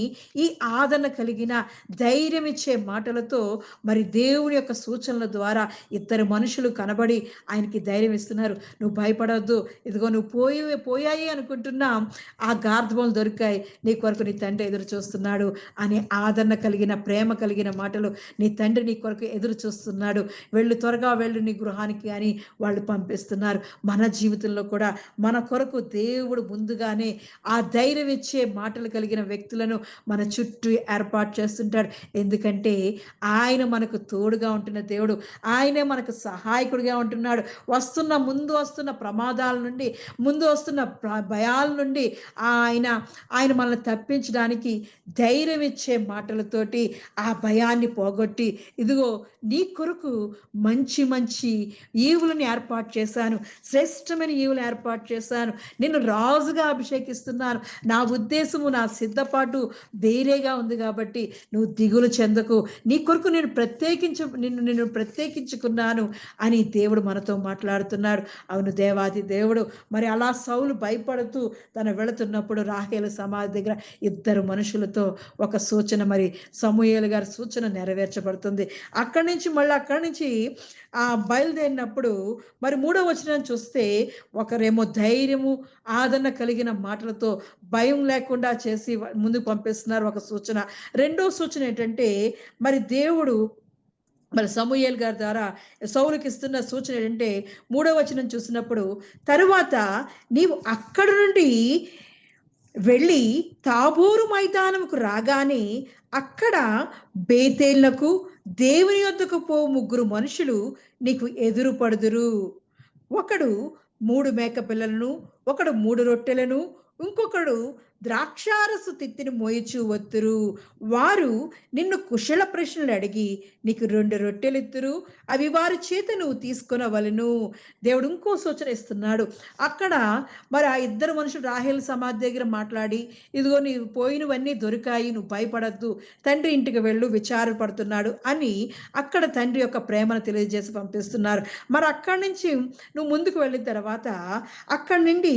ఈ ఆదరణ కలిగిన ధైర్యం ఇచ్చే మాటలతో మరి దేవుని యొక్క సూచనల ద్వారా ఇద్దరు మనుషులు కనబడి ఆయనకి ధైర్యం ఇస్తున్నారు. నువ్వు భయపడవద్దు, ఇదిగో నువ్వు పోయాయి అనుకుంటున్నా ఆ గార్ధబములు దొరికాయి, నీ కొరకు నీ తండ్రి ఎదురు చూస్తున్నాడు అనే ఆదరణ కలిగిన, ప్రేమ కలిగిన మాటలు, నీ తండ్రి నీ కొరకు ఎదురు చూస్తున్నాడు, వెళ్ళు, త్వరగా వెళ్ళు నీ గృహానికి అని వాళ్ళు పంపిస్తున్నారు. మన జీవితంలో కూడా మన కొరకు దేవుడు ముందుగానే ఆ ధైర్యం ఇచ్చే మాటలు కలిగిన వ్యక్తులను మన చుట్టూ ఏర్పాటు చేస్తుంటాడు. ఎందుకంటే ఆయన మనకు తోడుగా ఉంటున్న దేవుడు, ఆయనే మనకు సహాయకుడిగా ఉంటున్నాడు. ముందు వస్తున్న ప్రమాదాల నుండి, ముందు వస్తున్న భయాల నుండి ఆయన మనల్ని తప్పించడానికి ధైర్యం ఇచ్చే మాటలతోటి ఆ భయాన్ని పోగొట్టి, ఇదిగో నీ కొరకు మంచి మంచి ఈవులను ఏర్పాటు చేశాను, శ్రేష్టమైన ఈవులు ఏర్పాటు చేశాను, నిన్ను రాజుగా అభిషేకిస్తున్నాను, నా ఉద్దేశము, నా సిద్ధపాటు వేరేగా ఉంది కాబట్టి నువ్వు దిగులు చెందకు, నీ కొరకు నిన్ను ప్రత్యేకించుకున్నాను అని దేవుడు మనతో మాట్లాడుతున్నాడు. అవును, దేవాది దేవుడు. మరి అలా సౌలు భయపడుతూ తను వెళుతున్నప్పుడు రాహేలు సమాధి దగ్గర ఇద్దరు మనుషులతో ఒక సూచన, మరి సమూయేలు గారి సూచన నెరవేర్చబడుతుంది. అక్కడి నుంచి బయలుదేరినప్పుడు మరి 3వ వచనం చూస్తే, ఒకరేమో ధైర్యము, ఆదరణ కలిగిన మాటలతో భయం లేకుండా చేసి ముందుకు పంపిస్తున్నారు ఒక సూచన. రెండో సూచన ఏంటంటే, మరి దేవుడు మరి సమూయేలు గారి ద్వారా సౌలుకి ఇస్తున్న సూచన ఏంటంటే, 3వ వచనం చూసినప్పుడు, తరువాత నీవు అక్కడ నుండి వెళ్ళి తాబోరు మైదానముకు రాగానే అక్కడ బేతేళ్లకు దేవుని యొద్దకు పో 3 మనుషులు నీకు ఎదురు పడుదురు. ఒకడు 3 మేక పిల్లలను, ఒకడు 3 రొట్టెలను, ఇంకొకడు ద్రాక్షారసు తిత్తిని మోయిచూ వత్తురు. వారు నిన్ను కుశల ప్రశ్నలు అడిగి నీకు 2 రొట్టెలు ఇత్తురు, అవి వారి చేత నువ్వు తీసుకొనవలెను. దేవుడు ఇంకో సూచన ఇస్తున్నాడు. అక్కడ మరి ఆ ఇద్దరు మనుషులు రాహేలు సమాధి దగ్గర మాట్లాడి, ఇదిగో నీవు పోయినవన్నీ దొరికాయి, నువ్వు భయపడద్దు, తండ్రి ఇంటికి వెళ్ళు, విచారపడుతున్నాడు అని అక్కడ తండ్రి యొక్క ప్రేమను తెలియజేసి పంపిస్తున్నారు. మరి అక్కడి నుంచి నువ్వు ముందుకు వెళ్ళిన తర్వాత అక్కడి నుండి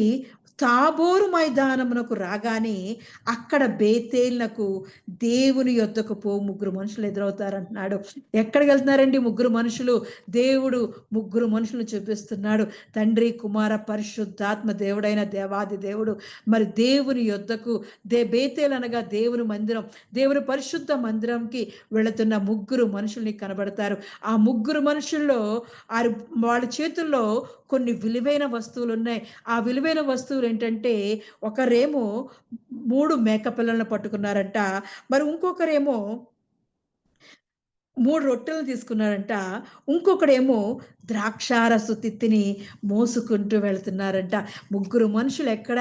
తాబోరు మైదానమునకు రాగానే అక్కడ బేతేళ్లకు దేవుని యొద్దకు పో 3 మనుషులు ఎదురవుతారంటున్నాడు. ఎక్కడికి వెళ్తున్నారండి 3 మనుషులు? దేవుడు 3 మనుషులను చూపిస్తున్నాడు. తండ్రి, కుమార, పరిశుద్ధాత్మ దేవుడైన దేవాది దేవుడు మరి దేవుని యొద్దకు, బేతేల్ అనగా దేవుని మందిరం, దేవుని పరిశుద్ధ మందిరంకి వెళుతున్న 3 మనుషుల్ని కనబడతారు. ఆ 3 మనుషుల్లో వాళ్ళ చేతుల్లో కొన్ని విలువైన వస్తువులు ఉన్నాయి. ఆ విలువైన వస్తువులు ఏంటంటే, ఒకరేమో 3 మేక పిల్లలను పట్టుకున్నారంట, మరి ఇంకొకరేమో 3 రొట్టెలు తీసుకున్నారంట, ఇంకొకడేమో ద్రాక్షారసు తిత్తిని మోసుకుంటూ వెళ్తున్నారంట. 3 మనుషులు ఎక్కడ?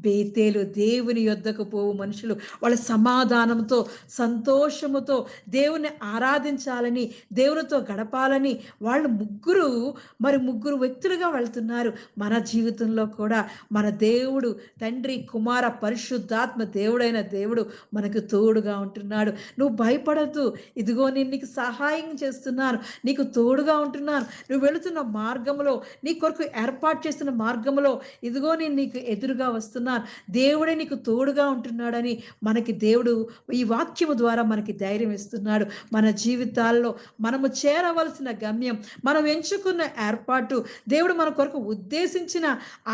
బేతేలు, దేవుని యొద్దకు పోవు మనుషులు. వాళ్ళ సమాధానంతో, సంతోషముతో దేవుని ఆరాధించాలని, దేవునితో గడపాలని వాళ్ళు 3 వ్యక్తులుగా వెళ్తున్నారు. మన జీవితంలో కూడా మన దేవుడు, తండ్రి, కుమార, పరిశుద్ధాత్మ దేవుడైన దేవుడు మనకు తోడుగా ఉంటున్నాడు. నువ్వు భయపడద్దు, ఇదిగో నేను నీకు సహాయం చేస్తున్నాను, నీకు తోడుగా ఉంటున్నాను, నువ్వు వెళుతున్న మార్గంలో, నీ కొరకు ఏర్పాటు చేస్తున్న మార్గంలో ఇదిగో నేను నీకు ఎదురుగా వస్తున్నాను, దేవుడే నీకు తోడుగా ఉంటున్నాడని మనకి దేవుడు ఈ వాక్యము ద్వారా మనకి ధైర్యం ఇస్తున్నాడు. మన జీవితాల్లో మనము చేరవలసిన గమ్యం, మనం ఎంచుకున్న ఏర్పాటు, దేవుడు మన కొరకు ఉద్దేశించిన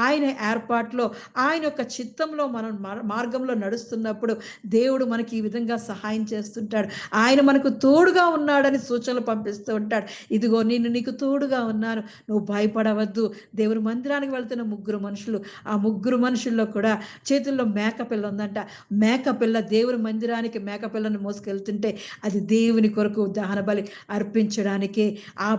ఆయన ఏర్పాట్లో, ఆయన యొక్క చిత్తంలో మనం మార్గంలో నడుస్తున్నప్పుడు దేవుడు మనకి ఈ విధంగా సహాయం చేస్తుంటాడు. ఆయన మనకు తోడుగా ఉన్నాడని సూచనలు పంపిస్తూ ఉంటాడు. ఇదిగో నేను నీకు తోడుగా ఉన్నాను, నువ్వు భయపడవద్దు. దేవుని మందిరానికి వెళ్తున్న ముగ్గురు మనుషులు, ఆ ముగ్గురు మనుషుల్లో కూడా చేతుల్లో మేకపిల్ల ఉందంట. మేకపిల్ల దేవుని మందిరానికి మేకపిల్లను మోసుకెళ్తుంటే అది దేవుని కొరకు దహన బలి అర్పించడానికే. ఆ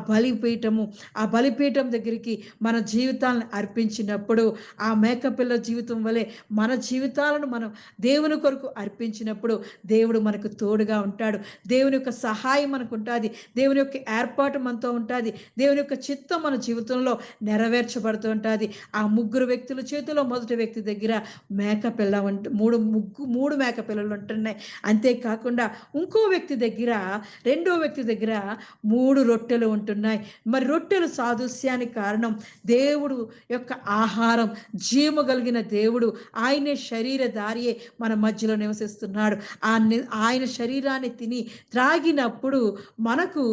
బలిపీఠం దగ్గరికి మన జీవితాలను అర్పించినప్పుడు, ఆ మేకపిల్ల జీవితం వలె మన జీవితాలను మనం దేవుని కొరకు అర్పించినప్పుడు దేవుడు మనకు తోడుగా ఉంటాడు. దేవుని యొక్క సహాయం మనకు ఉంటుంది. దేవుని యొక్క ఏర్పాటు మనతో ఉంటుంది. దేవుని యొక్క చిత్తం మన జీవితంలో నెరవేర్చబడుతూ ఉంటుంది. ఆ ముగ్గురు వ్యక్తుల చేతిలో మొదటి వ్యక్తి దగ్గర మేకపిల్ల మూడు మేకపిల్లలు ఉంటున్నాయి. అంతేకాకుండా ఇంకో వ్యక్తి దగ్గర, రెండో వ్యక్తి దగ్గర 3 రొట్టెలు ఉంటున్నాయి. మరి రొట్టెలు సాదృశ్యానికి కారణం దేవుడు యొక్క ఆహారం, జీవము కలిగిన దేవుడు, ఆయనే శరీరధారియే మన మధ్యలో నివసిస్తున్నాడు. ఆయన శరీరాన్ని తిని త్రాగినప్పుడు మనకు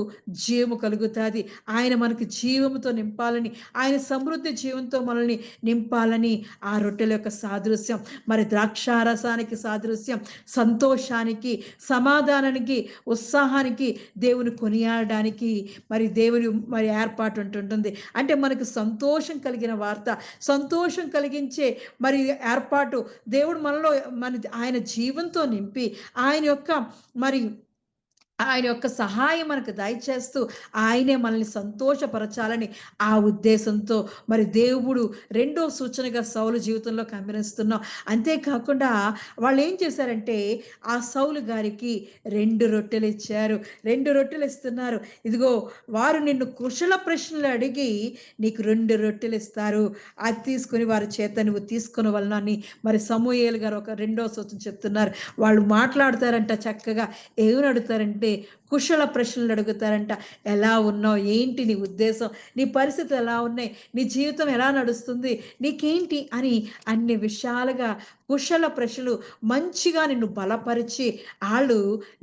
జీవము కలుగుతుంది. ఆయన మనకు జీవముతో నింపాలని, ఆయన సమృద్ధి జీవంతో మనల్ని నింపాలని ఆ రొట్టెల యొక్క సాదృశ్యం. మరి ద్రాక్షారసానికి సాదృశ్యం సంతోషానికి, సమాధానానికి, ఉత్సాహానికి, దేవుని కొనియాడడానికి మరి ఏర్పాటు ఉంటుంటుంది. అంటే మనకు సంతోషం కలిగిన వార్త, సంతోషం కలిగించే మరి ఏర్పాటు దేవుడు మనలో ఆయన జీవంతో నింపి ఆయన యొక్క సహాయం మనకు దయచేస్తూ ఆయనే మనల్ని సంతోషపరచాలని ఆ ఉద్దేశంతో మరి దేవుడు రెండో సూచనగా సౌలు జీవితంలో కనిపిస్తున్నాం. అంతేకాకుండా వాళ్ళు ఏం చేశారంటే ఆ సౌలు గారికి 2 రొట్టెలు ఇచ్చారు. 2 రొట్టెలు ఇస్తున్నారు. ఇదిగో వారు నిన్ను కుశల ప్రశ్నలు అడిగి నీకు 2 రొట్టెలు ఇస్తారు, అది తీసుకుని వారి చేత నువ్వు తీసుకొనవలెను అని మరి సమూయేలు గారు ఒక రెండో సూచన చెప్తున్నారు. వాళ్ళు మాట్లాడతారంట చక్కగా. ఏమని అడుగుతారంటే కుశల ప్రశ్నలు అడుగుతారంట. ఎలా ఉన్నావు, ఏంటి నీ ఉద్దేశం, నీ పరిస్థితులు ఎలా ఉన్నాయి, నీ జీవితం ఎలా నడుస్తుంది, నీకేంటి అని అన్ని విషయాలుగా కుశల ప్రశ్నలు మంచిగా నిన్ను బలపరిచి వాళ్ళు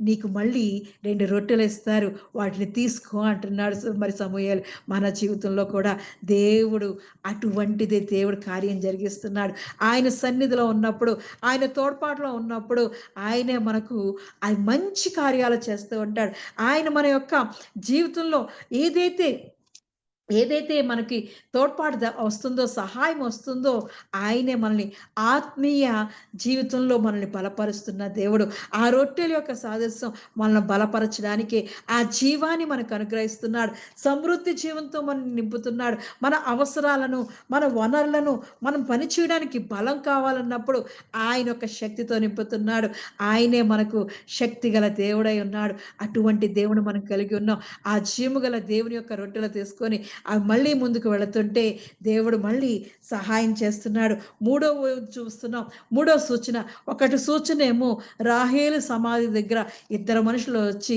నీకు మళ్ళీ 2 రొట్టెలు ఇస్తారు, వాటిని తీసుకో అంటున్నాడు మరి సమూయేలు. మన జీవితంలో కూడా దేవుడు అటువంటిదే దేవుడు కార్యం జరిగిస్తున్నాడు. ఆయన సన్నిధిలో ఉన్నప్పుడు, ఆయన తోడ్పాటులో ఉన్నప్పుడు ఆయనే మనకు మంచి కార్యాలు చేస్తూ ఉంటాడు. ఆయన మన యొక్క జీవితంలో ఏదైతే మనకి తోడ్పాటు వస్తుందో, సహాయం వస్తుందో, ఆయనే మనల్ని ఆత్మీయ జీవితంలో మనల్ని బలపరుస్తున్న దేవుడు. ఆ రొట్టెల యొక్క సాదృశ్యం మనల్ని బలపరచడానికి, ఆ జీవాన్ని మనకు అనుగ్రహిస్తున్నాడు. సమృద్ధి జీవంతో మనం నింపుతున్నాడు. మన అవసరాలను, మన వనరులను మనం పని చేయడానికి బలం కావాలన్నప్పుడు ఆయన యొక్క శక్తితో నింపుతున్నాడు. ఆయనే మనకు శక్తి గల దేవుడై ఉన్నాడు. అటువంటి దేవుడు మనం కలిగి ఉన్నాం. ఆ జీవము గల దేవుని యొక్క రొట్టెలు తీసుకొని అవి మళ్ళీ ముందుకు వెళుతుంటే దేవుడు మళ్ళీ సహాయం చేస్తున్నాడు. మూడో సూచన, ఒకటి సూచన ఏమో రాహేలు సమాధి దగ్గర 2 మనుషులు వచ్చి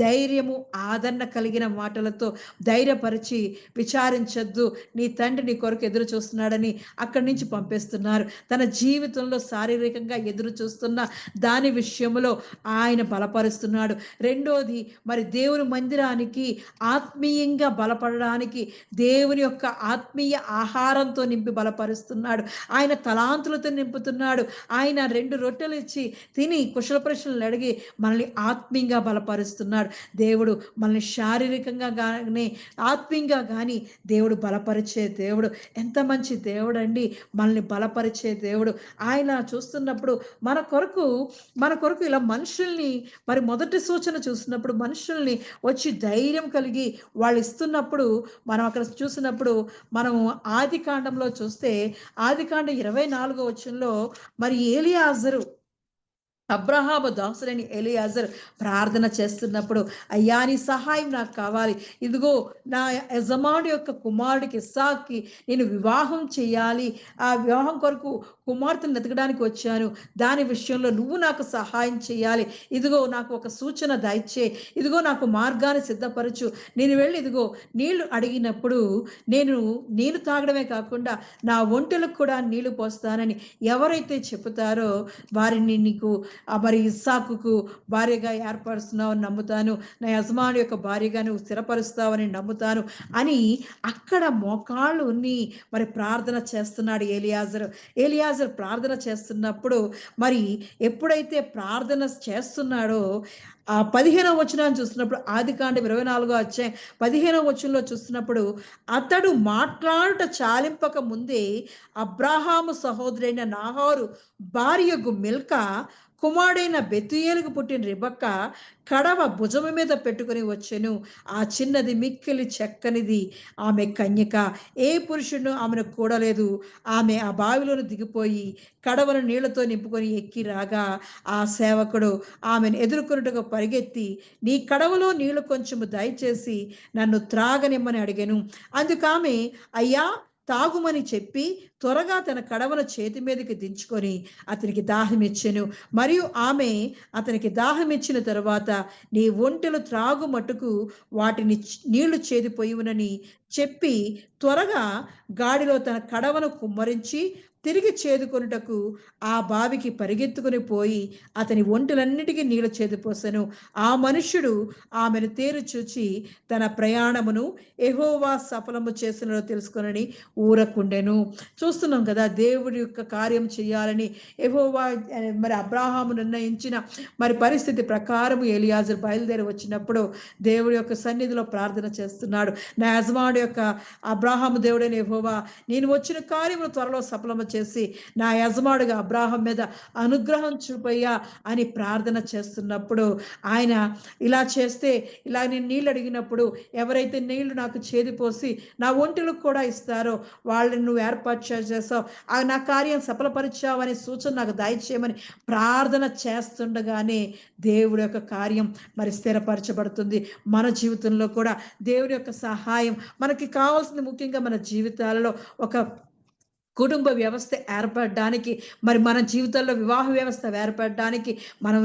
ధైర్యము, ఆదరణ కలిగిన మాటలతో ధైర్యపరిచి, విచారించొద్దు, నీ తండ్రి నీ కొరకు ఎదురు చూస్తున్నాడని అక్కడి నుంచి పంపిస్తున్నారు. తన జీవితంలో శారీరకంగా ఎదురు చూస్తున్న దాని విషయంలో ఆయన బలపరుస్తున్నాడు. రెండోది మరి దేవుని మందిరానికి ఆత్మీయంగా బలపడడానికి దేవుని యొక్క ఆత్మీయ ఆహారంతో నింపి బలపరుస్తున్నాడు. ఆయన తలాంతులతో నింపుతున్నాడు. ఆయన 2 రొట్టెలు ఇచ్చి తిని కుశల ప్రశ్నలు అడిగి మనల్ని ఆత్మీయంగా బలపరుస్తున్నాడు. దేవుడు మనల్ని శారీరకంగా కానీ ఆత్మీయంగా కానీ దేవుడు బలపరిచే దేవుడు. ఎంత మంచి దేవుడు అండి, మనల్ని బలపరిచే దేవుడు. ఆయన చూస్తున్నప్పుడు మన కొరకు ఇలా మనుషుల్ని మరి మొదటి సూచన చూసినప్పుడు మనుషుల్ని వచ్చి ధైర్యం కలిగి వాళ్ళు ఇస్తున్నప్పుడు మనం అక్కడ చూసినప్పుడు మనం ఆదికాండంలో చూస్తే ఆదికాండం 24వ వచనంలో మరి ఏలియాజరు, అబ్రహాము దాసుడని ఎలియాజర్ ప్రార్థన చేస్తున్నప్పుడు, అయ్యా నీ సహాయం నాకు కావాలి, ఇదిగో నా యజమానుడి యొక్క కుమారుడికి ఇస్సాకుకి నేను వివాహం చేయాలి, ఆ వివాహం కొరకు కుమార్తెను వెతకడానికి వచ్చాను, దాని విషయంలో నువ్వు నాకు సహాయం చేయాలి, ఇదిగో నాకు ఒక సూచన దయచే, ఇదిగో నాకు మార్గాన్ని సిద్ధపరచు, నేను వెళ్ళి ఇదిగో నీళ్లు అడిగినప్పుడు నేను తాగడమే కాకుండా నా ఒంటెలకు కూడా నీళ్లు పోస్తానని ఎవరైతే చెబుతారో వారిని నీకు మరి ఇస్సాకుకు భార్యగా ఏర్పరుస్తున్నావని నమ్ముతాను, నా యజమాని యొక్క భార్యగా నువ్వు స్థిరపరుస్తావని నమ్ముతాను అని అక్కడ మోకాళ్ళుని మరి ప్రార్థన చేస్తున్నాడు ఏలియాజరు ప్రార్థన చేస్తున్నప్పుడు మరి ఎప్పుడైతే ప్రార్థన చేస్తున్నాడో ఆ 15వ వచనాన్ని చూస్తున్నప్పుడు ఆదికాండం 24వ అధ్యాయం 15వ వచనంలో చూస్తున్నప్పుడు అతడు మాట్లాడుట చాలింపక ముందే అబ్రాహాము సహోదరైన నాహారు భార్యకు మిల్కా కుమారుడైన బెతుయేలుకు పుట్టిన రిబక్క కడవ భుజము మీద పెట్టుకుని వచ్చెను. ఆ చిన్నది మిక్కిలి చక్కనిది, ఆమె కన్యక, ఏ పురుషుడు ఆమెను కూడలేదు. ఆమె ఆ బావిలోను దిగిపోయి కడవను నీళ్లతో నింపుకొని ఎక్కి రాగా ఆ సేవకుడు ఆమెను ఎదుర్కొనుటకు పరిగెత్తి, నీ కడవలో నీళ్లు కొంచెము దయచేసి నన్ను త్రాగనిమ్మని అడిగెను. అందుకామె, అయ్యా తాగుమని చెప్పి త్వరగా తన కడవను చేతి మీదకి దించుకొని అతనికి దాహం ఇచ్చెను. మరియు ఆమె అతనికి దాహం ఇచ్చిన తరువాత, నీ ఒంటెలు త్రాగు మట్టుకు వాటిని నీళ్లు చేదిపోయినని చెప్పి త్వరగా గాడిలో తన కడవను కుమ్మరించి తిరిగి చేదుకొనుటకు ఆ బావికి పరిగెత్తుకుని పోయి అతని ఒంటెలన్నిటికీ నీళ్లు చేదిపోసెను. ఆ మనుష్యుడు ఆమెను తేరు చూచి తన ప్రయాణమును యెహోవా సఫలము చేసినో తెలుసుకొనని ఊరకుండెను. చూస్తున్నాం కదా, దేవుడి యొక్క కార్యం చేయాలని యెహోవా మరి అబ్రాహాము నిర్ణయించిన మరి పరిస్థితి ప్రకారం ఎలియాజరు బయలుదేరి వచ్చినప్పుడు దేవుడి యొక్క సన్నిధిలో ప్రార్థన చేస్తున్నాడు. నా యజమానుడు యొక్క అబ్రాహాము దేవుడైన యెహోవా, నేను వచ్చిన కార్యమును త్వరలో సఫలము చేసి నా యజమానుడిగా అబ్రాహాం మీద అనుగ్రహం చూపయ్యా అని ప్రార్థన చేస్తున్నప్పుడు ఆయన ఇలా చేస్తే, ఇలా నేను నీళ్ళు అడిగినప్పుడు ఎవరైతే నీళ్లు నాకు చేదిపోసి నా ఒంటెలకు కూడా ఇస్తారో వాళ్ళని నువ్వు ఏర్పాటు చేసావు, నా కార్యం సఫలపరిచావనే సూచన నాకు దయచేయమని ప్రార్థన చేస్తుండగానే దేవుడి యొక్క కార్యం మరి స్థిరపరచబడుతుంది. మన జీవితంలో కూడా దేవుడి యొక్క సహాయం మనకి కావాల్సింది. ముఖ్యంగా మన జీవితాలలో ఒక కుటుంబ వ్యవస్థ ఏర్పడడానికి, మరి మన జీవితంలో వివాహ వ్యవస్థ ఏర్పడడానికి మనం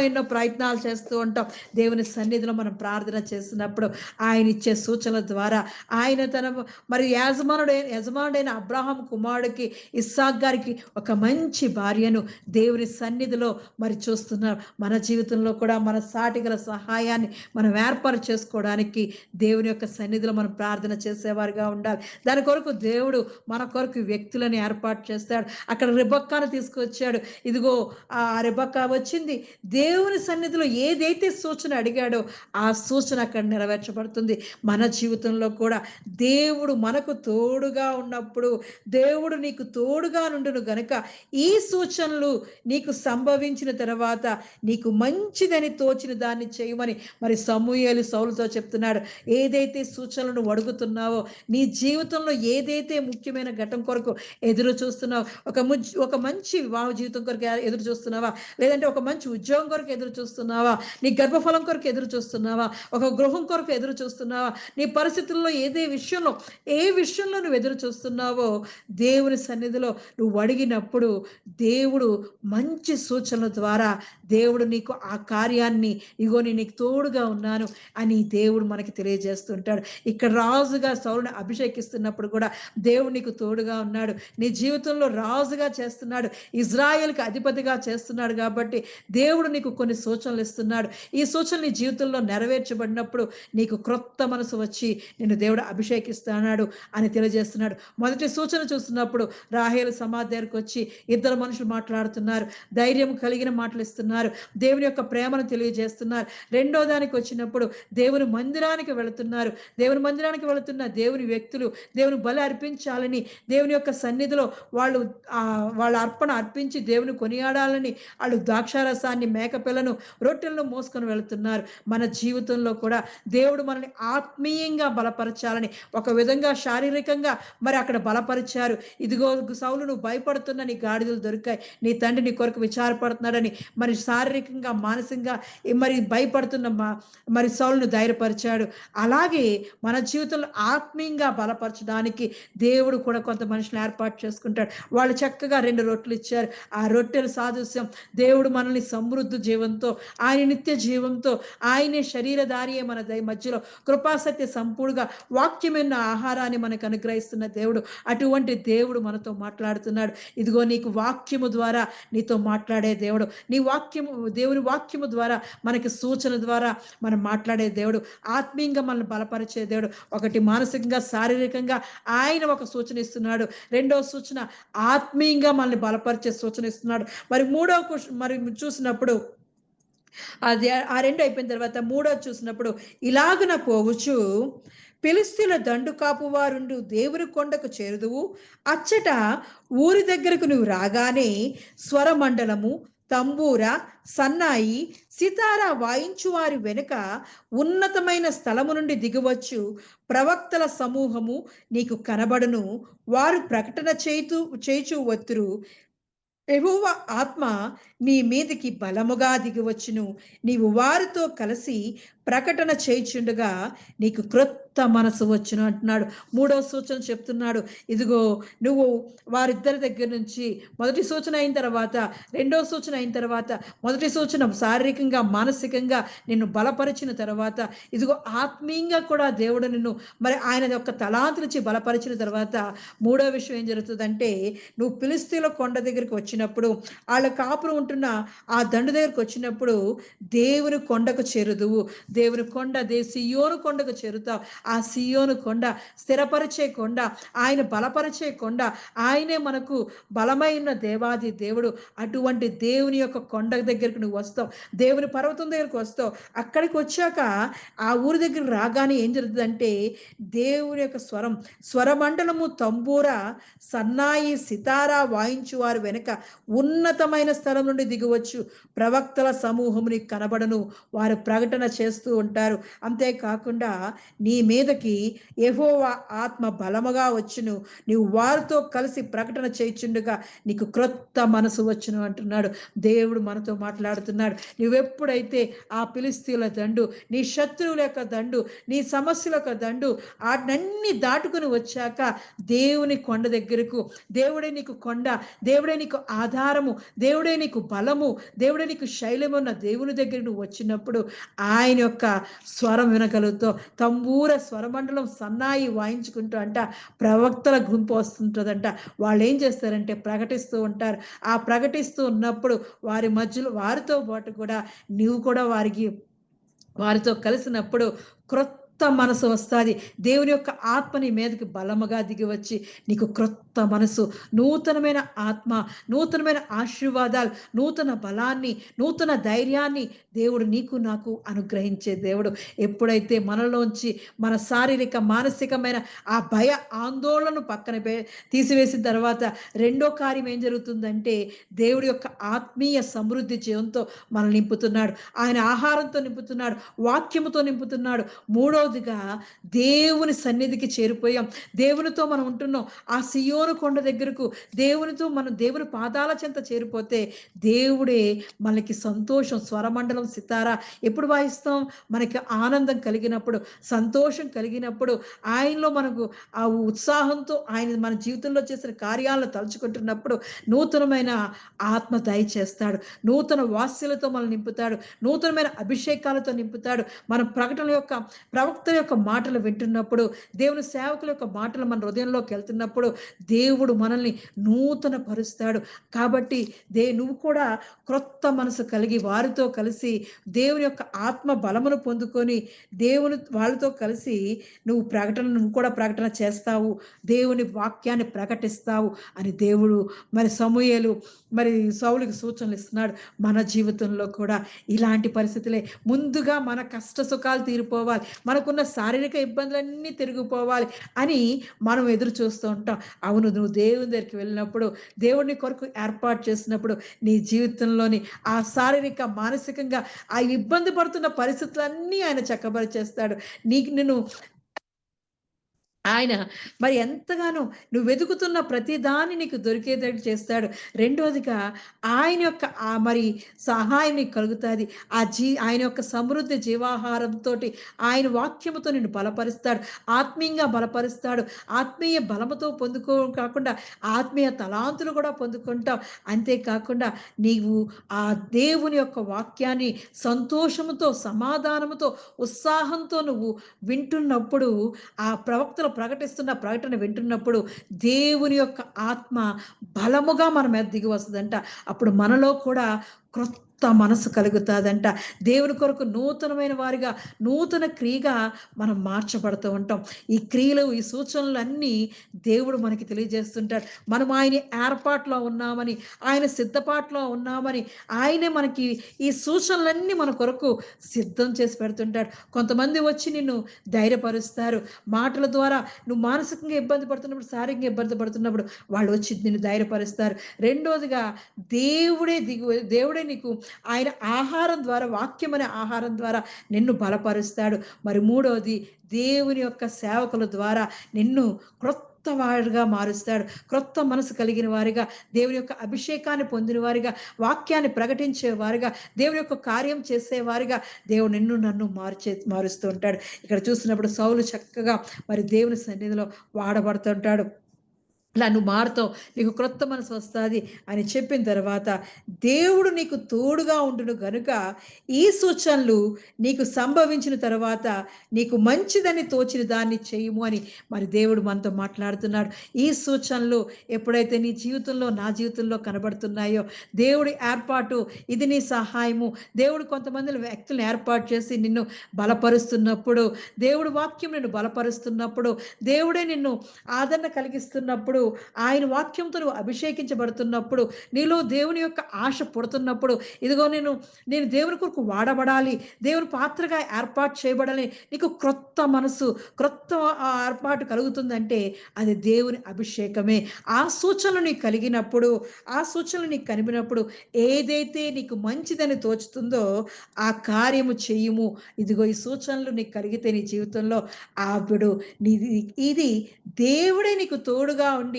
ఎన్నో ప్రయత్నాలు చేస్తూ ఉంటాం. దేవుని సన్నిధిలో మనం ప్రార్థన చేసినప్పుడు ఆయన ఇచ్చే సూచనల ద్వారా ఆయన తన మరి యజమానుడైన అబ్రాహాం కుమారుడికి ఇస్సాక్ గారికి ఒక మంచి భార్యను దేవుని సన్నిధిలో మరి చూస్తున్నారు. మన జీవితంలో కూడా మన సాటిగల సహాయాన్ని మనం ఏర్పాటు చేసుకోవడానికి దేవుని యొక్క సన్నిధిలో మనం ప్రార్థన చేసేవారుగా ఉండాలి. దాని కొరకు దేవుడు మన కొరకు వ్యక్తులను ఏర్పాటు చేస్తాడు. అక్కడ రెబెక్కాను తీసుకొచ్చాడు. ఇదిగో ఆ రెబెక్కా వచ్చింది. దేవుని సన్నిధిలో ఏదైతే సూచన అడిగాడో ఆ సూచన అక్కడ నెరవేర్చబడుతుంది. మన జీవితంలో కూడా దేవుడు మనకు తోడుగా ఉన్నప్పుడు, దేవుడు నీకు తోడుగా నుండును గనుక ఈ సూచనలు నీకు సంభవించిన తర్వాత నీకు మంచిదని తోచిన దాన్ని చేయమని మరి సమూయేలు సౌలుతో చెప్తున్నాడు. ఏదైతే సూచనలను అడుగుతున్నావో, నీ జీవితంలో ఏదైతే ముఖ్యమైన ఘట్టం కొరకు ఎదురు చూస్తున్నావు, ఒక మంచి వివాహ జీవితం కొరకు ఎదురు చూస్తున్నావా, లేదంటే ఒక మంచి ఉద్యోగం కొరకు ఎదురు చూస్తున్నావా, నీ గర్భఫలం కొరకు ఎదురు చూస్తున్నావా, ఒక గృహం కొరకు ఎదురు చూస్తున్నావా, నీ పరిస్థితుల్లో ఏ విషయంలో నువ్వు ఎదురు చూస్తున్నావో దేవుని సన్నిధిలో నువ్వు అడిగినప్పుడు దేవుడు మంచి సూచనల ద్వారా దేవుడు నీకు ఆ కార్యాన్ని, ఇగో నేను నీకు తోడుగా ఉన్నాను అని దేవుడు మనకి తెలియజేస్తుంటాడు. ఇక్కడ రాజుగా సౌలుని అభిషేకిస్తున్నప్పుడు కూడా దేవుడు నీకు తోడుగా ఉన్నాడు. నీ జీవితంలో రాజుగా చేస్తున్నాడు, ఇజ్రాయేల్కి అధిపతిగా చేస్తున్నాడు. కాబట్టి దేవుడు నీకు కొన్ని సూచనలు ఇస్తున్నాడు. ఈ సూచనలు నీ జీవితంలో నెరవేర్చబడినప్పుడు నీకు క్రొత్త మనసు వచ్చి నిన్ను దేవుడు అభిషేకిస్తున్నాడు అని తెలియజేస్తున్నాడు. మొదటి సూచన చూస్తున్నప్పుడు రాహేలు సమాధి దగ్గరకు వచ్చి ఇద్దరు మనుషులు మాట్లాడుతున్నారు, ధైర్యం కలిగిన మాటలు ఇస్తున్నారు, దేవుని యొక్క ప్రేమను తెలియజేస్తున్నారు. రెండో దానికి వచ్చినప్పుడు దేవుని మందిరానికి వెళుతున్నారు. దేవుని మందిరానికి వెళుతున్న దేవుని వ్యక్తులు దేవుని బలి అర్పించాలని, దేవుని యొక్క సన్నిధిలో వాళ్ళ అర్పణ అర్పించి దేవుని కొనియాడాలని వాళ్ళు ద్రాక్షారసాన్ని, మేకపిల్లను, రొట్టెలను మోసుకొని వెళుతున్నారు. మన జీవితంలో కూడా దేవుడు మనల్ని ఆత్మీయంగా బలపరచాలని ఒక విధంగా శారీరకంగా మరి అక్కడ బలపరిచారు. ఇదిగో సౌలు, నువ్వు భయపడుతున్న నీ గాడిదలు దొరికాయి, నీ తండ్రి నీ కొరకు విచారపడుతున్నాడని మరి శారీరకంగా మానసికంగా మరి భయపడుతున్న మరి సౌలును ధైర్యపరిచాడు. అలాగే మన జీవితంలో ఆత్మీయంగా బలపరచడానికి దేవుడు కూడా కొంత మనుషులు ఏర్పాటు చేసుకుంటాడు. వాళ్ళు చక్కగా 2 రొట్టెలు ఇచ్చారు. ఆ రొట్టెల సాదృశ్యం దేవుడు మనల్ని సమృద్ధి జీవంతో, ఆయన నిత్య జీవంతో, ఆయనే శరీరధారియే మన మధ్యలో కృపాసత్య సంపూర్ణంగా వాక్యమైన ఆహారాన్ని మనకు అనుగ్రహిస్తున్న దేవుడు. అటువంటి దేవుడు మనతో మాట్లాడుతున్నాడు. ఇదిగో నీకు వాక్యము ద్వారా నీతో మాట్లాడే దేవుడు. నీ వాక్యము, దేవుని వాక్యము ద్వారా మనకి సూచన ద్వారా మనం మాట్లాడే దేవుడు. ఆత్మీయంగా మనల్ని బలపరిచే దేవుడు. ఒకటి మానసికంగా, శారీరకంగా ఆయన ఒక సూచన ఇస్తున్నాడు. రెండవ సూచన ఆత్మీయంగా మనల్ని బలపరిచే సూచన ఇస్తున్నాడు. మరి మూడవ మరి చూసినప్పుడు అది ఆ 2 అయిపోయిన తర్వాత మూడోది చూసినప్పుడు, ఇలాగున పోవచ్చు ఫిలిష్తీయుల దండు కాపు వారుండు దేవుని కొండకు చేరుదువు, అచ్చట ఊరి దగ్గరకు నువ్వు రాగానే స్వరమండలము, తంబూర, సన్నాయి, సితారా వాయించు వారి వెనుక ఉన్నతమైన స్థలము నుండి దిగవచ్చు ప్రవక్తల సమూహము నీకు కనబడును. వారు ప్రకటన చేచు వత్తురు. యెహోవా ఆత్మ నీ మీదికి బలముగా దిగివచ్చును. నీవు వారితో కలిసి ప్రకటన చేయుచుండగా నీకు క్రొత్త మనసు వచ్చును అంటున్నాడు. మూడవ సూచన చెప్తున్నాడు. ఇదిగో నువ్వు వారిద్దరి దగ్గర నుంచి మొదటి సూచన అయిన తర్వాత, రెండవ సూచన అయిన తర్వాత, మొదటి సూచన శారీరకంగా, మానసికంగా నిన్ను బలపరిచిన తర్వాత, ఇదిగో ఆత్మీయంగా కూడా దేవుడు నిన్ను మరి ఆయన యొక్క తలాంతులిచ్చి బలపరిచిన తర్వాత మూడో విషయం ఏం జరుగుతుందంటే, నువ్వు ఫిలిష్తీయుల కొండ దగ్గరికి వచ్చినప్పుడు, వాళ్ళ కాపురం ఉంటున్న ఆ దండు దగ్గరికి వచ్చినప్పుడు దేవుని కొండకు చేరుదువు. దేవుని కొండ, సియోను కొండకు చేరుతావు. ఆ సియోను కొండ స్థిరపరిచే కొండ, ఆయన బలపరిచే కొండ, ఆయనే మనకు బలమైన దేవాది దేవుడు. అటువంటి దేవుని యొక్క కొండ దగ్గరికి నువ్వు వస్తావు, దేవుని పర్వతం దగ్గరికి వస్తావు. అక్కడికి వచ్చాక ఆ ఊరి దగ్గర రాగానే ఏం జరుగుతుందంటే, దేవుని యొక్క స్వరమండలము, తంబూర, సన్నాయి, సితారా వాయించు వారు వెనుక ఉన్నతమైన స్థలం నుండి దిగవచ్చు ప్రవక్తల సమూహం నీకు కనబడను. వారు ప్రకటన చేస్తూ ఉంటారు. అంతేకాకుండా నీ మీదకి యెహోవా ఆత్మ బలముగా వచ్చును. నీవు వారితో కలిసి ప్రకటన చేయుచుండగా నీకు క్రొత్త మనసు వచ్చును అంటున్నాడు. దేవుడు మనతో మాట్లాడుతున్నాడు. నువ్వెప్పుడైతే ఆ ఫిలిష్తీయుల దండు, నీ శత్రువుల యొక్క దండు, నీ సమస్యల యొక్క దండు వాటినన్నీ దాటుకుని వచ్చాక దేవుని కొండ దగ్గరకు, దేవుడే నీకు కొండ, దేవుడే నీకు ఆధారము, దేవుడే నీకు బలము, దేవుడే నీకు శైలము ఉన్న దేవుని దగ్గర నువ్వు వచ్చినప్పుడు ఆయన యొక్క స్వరం వినగలుగుతావు. తంబూర, స్వరమండలం, సన్నాయి వాయించుకుంటూ అంట ప్రవక్తల గుంపు వస్తుంటుందంట. వాళ్ళు ఏం చేస్తారంటే ప్రకటిస్తూ ఉంటారు. ఆ ప్రకటిస్తూ ఉన్నప్పుడు వారి మధ్యలో వారితో పాటు కూడా నీవు కూడా వారితో కలిసినప్పుడు క్రొత్త మనసు వస్తుంది. దేవుని యొక్క ఆత్మ నీ మీదకి బలముగా దిగి వచ్చి నీకు క్రొత్త మనసు, నూతనమైన ఆత్మ, నూతనమైన ఆశీర్వాదాలు, నూతన బలాన్ని, నూతన ధైర్యాన్ని దేవుడు నీకు నాకు అనుగ్రహించే దేవుడు. ఎప్పుడైతే మనలోంచి మన శారీరక, మానసికమైన ఆ భయ ఆందోళనను పక్కన తీసివేసిన తర్వాత రెండో కార్యం ఏం జరుగుతుందంటే, దేవుడి యొక్క ఆత్మీయ సమృద్ధి జీవంతో మనల్ని నింపుతున్నాడు. ఆయన ఆహారంతో నింపుతున్నాడు, వాక్యముతో నింపుతున్నాడు. మూడవదిగా దేవుని సన్నిధికి చేరిపోయాం. దేవునితో మనం ఉంటున్నాం. ఆ సియోను కొండ దగ్గరకు దేవునితో మనం దేవుని పాదాల చెంత చేరిపోతే దేవుడే మనకి సంతోషం, స్వరమండలం, సితారా ఎప్పుడు వాయిస్తాం? మనకి ఆనందం కలిగినప్పుడు, సంతోషం కలిగినప్పుడు, ఆయనలో మనకు ఆ ఉత్సాహంతో ఆయన మన జీవితంలో చేసిన కార్యాలను తలుచుకుంటున్నప్పుడు నూతనమైన ఆత్మ దయచేస్తాడు. నూతన వాస్యలతో మనం నింపుతాడు. నూతనమైన అభిషేకాలతో నింపుతాడు. మన ప్రవక్తల యొక్క మాటలు వింటున్నప్పుడు, దేవుని సేవకుల యొక్క మాటలు మన హృదయంలోకి వెళ్తున్నప్పుడు దేవుడు మనల్ని నూతన పరుస్తాడు. కాబట్టి నువ్వు కూడా క్రొత్త మనసు కలిగి వారితో కలిసి దేవుని యొక్క ఆత్మ బలమును పొందుకొని వాళ్ళతో కలిసి నువ్వు కూడా ప్రకటన చేస్తావు, దేవుని వాక్యాన్ని ప్రకటిస్తావు అని దేవుడు మరి సమూయేలు మరి సౌలుకి సూచనలు ఇస్తున్నాడు. మన జీవితంలో కూడా ఇలాంటి పరిస్థితులే. ముందుగా మన కష్ట సుఖాలు తీరిపోవాలి, మనకున్న శారీరక ఇబ్బందులన్నీ తిరిగిపోవాలి అని మనం ఎదురు చూస్తూ ఉంటాం. అవును, నువ్వు దేవుని దగ్గరికి వెళ్ళినప్పుడు, దేవుడిని కొరకు ఏర్పాటు చేసినప్పుడు నీ జీవితంలోని ఆ శారీరక, మానసికంగా ఆ ఇబ్బంది పడుతున్న పరిస్థితులన్నీ ఆయన చక్కబరిచేస్తాడు. నిన్ను ఆయన మరి ఎంతగానో నువ్వు వెతుకుతున్న ప్రతి దాన్ని నీకు దొరికేటట్టు చేస్తాడు. రెండోదిగా ఆయన యొక్క మరి సహాయం నీకు కలుగుతాది. ఆయన యొక్క సమృద్ధి జీవాహారంతోటి ఆయన వాక్యముతో నిన్ను బలపరుస్తాడు. ఆత్మీయంగా బలపరుస్తాడు. ఆత్మీయ బలముతో కాకుండా ఆత్మీయ తలాంతులు కూడా పొందుకుంటావు. అంతేకాకుండా నీవు ఆ దేవుని యొక్క వాక్యాన్ని సంతోషముతో, సమాధానముతో, ఉత్సాహంతో నువ్వు వింటున్నప్పుడు, ఆ ప్రవక్తలు ప్రకటిస్తున్న ప్రకటన వింటున్నప్పుడు దేవుని యొక్క ఆత్మ బలముగా మన మీద దిగి వస్తుందంట. అప్పుడు మనలో కూడా క్రొత్త మనసు కలుగుతాదంట. దేవుని కొరకు నూతనమైన వారిగా, నూతన క్రియగా మనం మార్చబడుతూ ఉంటాం. ఈ క్రియలు, ఈ సూచనలు అన్నీ దేవుడు మనకి తెలియజేస్తుంటాడు. మనం ఆయన ఏర్పాట్లో ఉన్నామని, ఆయన సిద్ధపాట్లో ఉన్నామని, ఆయనే మనకి ఈ సూచనలన్నీ మన కొరకు సిద్ధం చేసి పెడుతుంటాడు. కొంతమంది వచ్చి నిన్ను ధైర్యపరుస్తారు. మాటల ద్వారా నువ్వు మానసికంగా ఇబ్బంది పడుతున్నప్పుడు, శారీరకంగా ఇబ్బంది పడుతున్నప్పుడు వాళ్ళు వచ్చి నిన్ను ధైర్యపరుస్తారు. రెండోదిగా దేవుడే నీకు ఆయన ఆహారం ద్వారా, వాక్యం అనే ఆహారం ద్వారా నిన్ను బలపరుస్తాడు. మరి మూడోది, దేవుని యొక్క సేవకుల ద్వారా నిన్ను క్రొత్త వారిగా మారుస్తాడు. క్రొత్త మనసు కలిగిన వారిగా, దేవుని యొక్క అభిషేకాన్ని పొందిన వారిగా, వాక్యాన్ని ప్రకటించే వారిగా, దేవుని యొక్క కార్యం చేసేవారిగా దేవుడు నిన్ను నన్ను మారుస్తూ ఉంటాడు. ఇక్కడ చూసినప్పుడు సౌలు చక్కగా మరి దేవుని సన్నిధిలో వాడబడుతుంటాడు. ఇలా నువ్వు మారుతావు, నీకు క్రొత్త మనసు వస్తుంది అని చెప్పిన తర్వాత, దేవుడు నీకు తోడుగా ఉండును గనుక ఈ సూచనలు నీకు సంభవించిన తర్వాత నీకు మంచిదని తోచిన దాన్ని చేయము అని మరి దేవుడు మనతో మాట్లాడుతున్నాడు. ఈ సూచనలు ఎప్పుడైతే నీ జీవితంలో, నా జీవితంలో కనబడుతున్నాయో, దేవుడి ఏర్పాటు, ఇది నీ సహాయము, దేవుడు కొంతమంది వ్యక్తులను ఏర్పాటు చేసి నిన్ను బలపరుస్తున్నప్పుడు, దేవుడు వాక్యం నిన్ను బలపరుస్తున్నప్పుడు, దేవుడే నిన్ను ఆదరణ కలిగిస్తున్నప్పుడు, ఆయన వాక్యంతో నువ్వు అభిషేకించబడుతున్నప్పుడు, నీలో దేవుని యొక్క ఆశ పుడుతున్నప్పుడు, ఇదిగో నేను దేవుని కొరకు వాడబడాలి, దేవుని పాత్రగా ఏర్పాటు చేయబడాలి, నీకు క్రొత్త మనసు, క్రొత్త ఏర్పాటు కలుగుతుందంటే అది దేవుని అభిషేకమే. ఆ సూచనలు నీకు కలిగినప్పుడు, ఆ సూచనలు నీకు కనిపినప్పుడు, ఏదైతే నీకు మంచిదని తోచుతుందో ఆ కార్యము చెయ్యము. ఇదిగో ఈ సూచనలు నీకు కలిగితే నీ జీవితంలో, అప్పుడు ఇది దేవుడే నీకు తోడుగా ఉండి